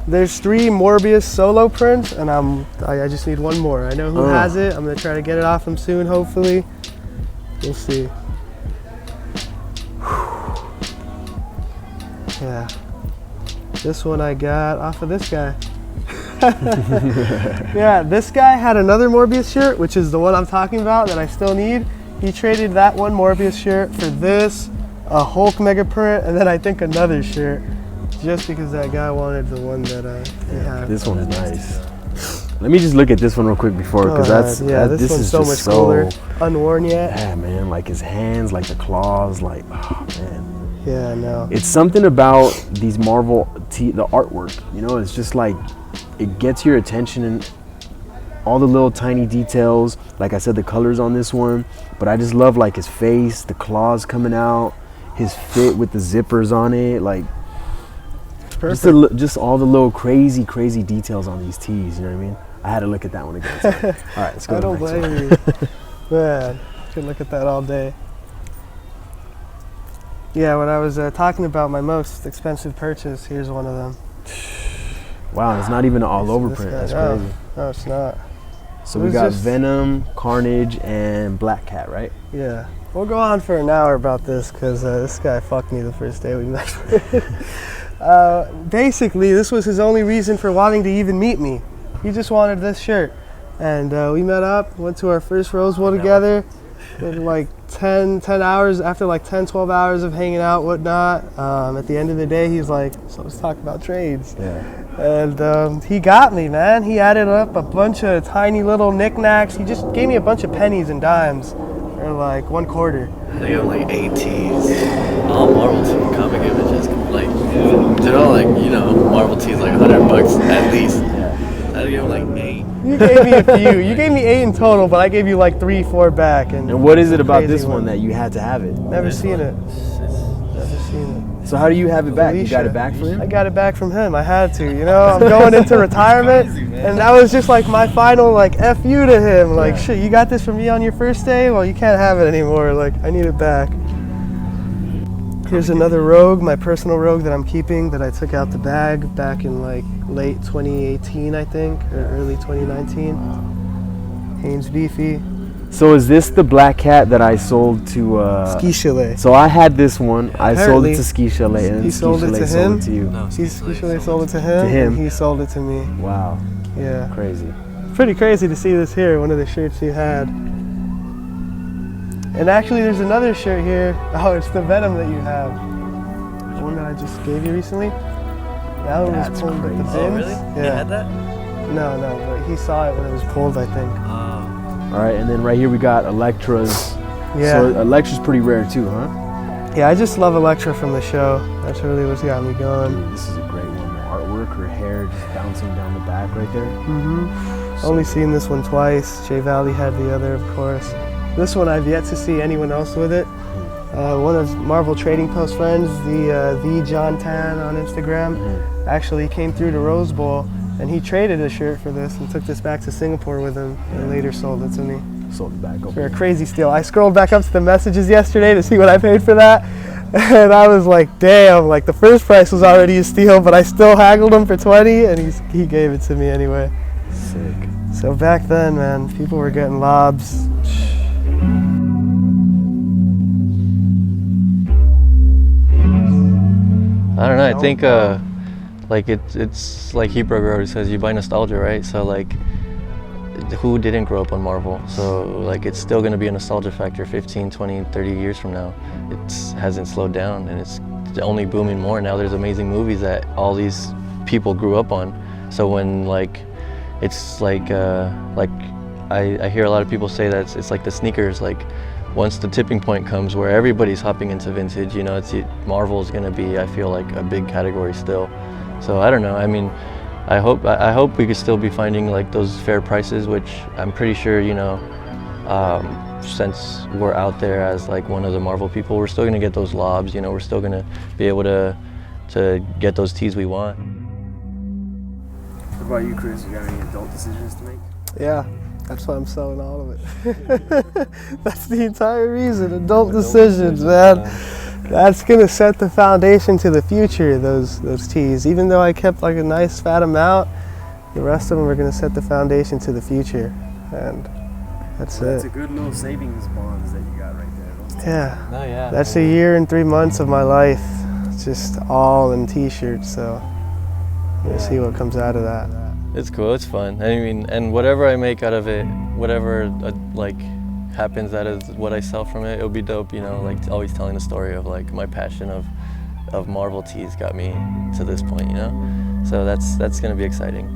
S2: There's 3 Morbius solo prints, and I just need one more. I know who has it. I'm gonna try to get it off him soon, hopefully. We'll see. Yeah. This one I got off of this guy. Yeah, this guy had another Morbius shirt, which is the one I'm talking about that I still need. He traded that one Morbius shirt for this, a Hulk mega print, and then I think another shirt, just because that guy wanted the one that he had.
S3: This one's nice. Let me just look at this one real quick before, because
S2: this one's so much cooler. Unworn yet?
S3: Yeah, man, like his hands, like the claws, like, oh man.
S2: Yeah, I know.
S3: It's something about these Marvel the artwork, you know, it's just like, it gets your attention and all the little tiny details. Like I said, the colors on this one, but I just love like his face, the claws coming out, his fit with the zippers on it, like just all the little crazy details on these tees, you know what I mean? I had to look at that one again. So. All right, let's go.
S2: I don't blame you. Man, I could look at that all day. Yeah, when I was talking about my most expensive purchase, here's one of them.
S3: Wow, it's not even an all-over print. That's crazy.
S2: No, it's not.
S3: So we got Venom, Carnage, and Black Cat, right?
S2: Yeah. We'll go on for an hour about this, because this guy fucked me the first day we met. Basically, this was his only reason for wanting to even meet me. He just wanted this shirt. And we met up, went to our first Rose Bowl together. In like 10 hours, after like 10, 12 hours of hanging out, whatnot, at the end of the day, he's like, so let's talk about trades.
S3: Yeah.
S2: And he got me, man. He added up a bunch of tiny little knickknacks. He just gave me a bunch of pennies and dimes for like $1.
S1: They have like 8 tees, all Marvel tees, comic images, like, they're all like, you know, Marvel tees like $100 at least. I gave him like 8.
S2: You gave me a few. You gave me 8 in total, but I gave you like 3, 4 back.
S3: And what is it about this one that you had to have it?
S2: Never seen it. Never seen it.
S3: So how do you have it back? You got it back from him?
S2: I got it back from him. I had to. You know, I'm going into retirement, and that was just like my final like F you to him. Like, shit, you got this from me on your first day? Well, you can't have it anymore. Like, I need it back. Here's another Rogue, my personal Rogue that I'm keeping, that I took out the bag back in like late 2018, I think, or early 2019. Haynes Beefy.
S3: So is this the Black Cat that I sold to...
S2: Ski Chalet.
S3: So I had this one. I sold it to Ski Chalet, and
S2: he sold it to him.
S3: Sold it to you.
S1: No,
S2: Ski Chalet sold it to him. And he sold it to me.
S3: Wow.
S2: Yeah.
S3: Crazy.
S2: Pretty crazy to see this here, one of the shirts he had. And actually, there's another shirt here. Oh, it's the Venom that you have. The one that I just gave you recently. That one was pulled at the bins.
S1: Oh, really?
S2: Yeah.
S1: You had that?
S2: No, but he saw it when it was pulled, I think.
S3: All right, and then right here we got Elektra's.
S2: Yeah.
S3: So Elektra's pretty rare too, huh?
S2: Yeah, I just love Elektra from the show. That's really what's got me going.
S3: Dude, this is a great one. The artwork, her hair just bouncing down the back right there.
S2: Mm-hmm. Only seen this one twice. Jay Valley had the other, of course. This one I've yet to see anyone else with it. One of Marvel Trading Post friends, the John Tan on Instagram, actually came through to Rose Bowl, and he traded a shirt for this and took this back to Singapore with him, and later sold it to me.
S3: Sold it back.
S2: For a crazy steal. I scrolled back up to the messages yesterday to see what I paid for that, and I was like, damn, like the first price was already a steal, but I still haggled him for 20, and he gave it to me anyway.
S3: Sick.
S2: So back then, man, people were getting lobs.
S1: I don't know. I think like it's like Hebrew says, you buy nostalgia, right? So like, who didn't grow up on Marvel? So like, it's still going to be a nostalgia factor 15, 20, 30 years from now. It hasn't slowed down, and it's only booming more. Now there's amazing movies that all these people grew up on. So when like, it's like I hear a lot of people say that it's like the sneakers. Like, once the tipping point comes where everybody's hopping into vintage, you know, Marvel is going to be, I feel like, a big category still. So I don't know. I mean, I hope we could still be finding like those fair prices, which I'm pretty sure, you know, since we're out there as like one of the Marvel people, we're still gonna get those lobs. You know, we're still gonna be able to get those tees we want.
S3: What about you, Chris? You got any adult decisions to make?
S2: Yeah, that's why I'm selling all of it. That's the entire reason. Adult decisions, man. That's gonna set the foundation to the future. Those tees. Even though I kept like a nice fat amount, the rest of them are gonna set the foundation to the future, and that's it.
S3: That's a good little savings bonds that you got right there.
S2: Yeah.
S1: No, yeah.
S2: That's a year and 3 months of my life, just all in t-shirts. So we'll see what comes out of that.
S1: It's cool. It's fun. I mean, and whatever I make out of it, whatever like happens out of what I sell from it, it'll be dope. You know, like always telling the story of like my passion of Marvel tees got me to this point. You know, so that's gonna be exciting.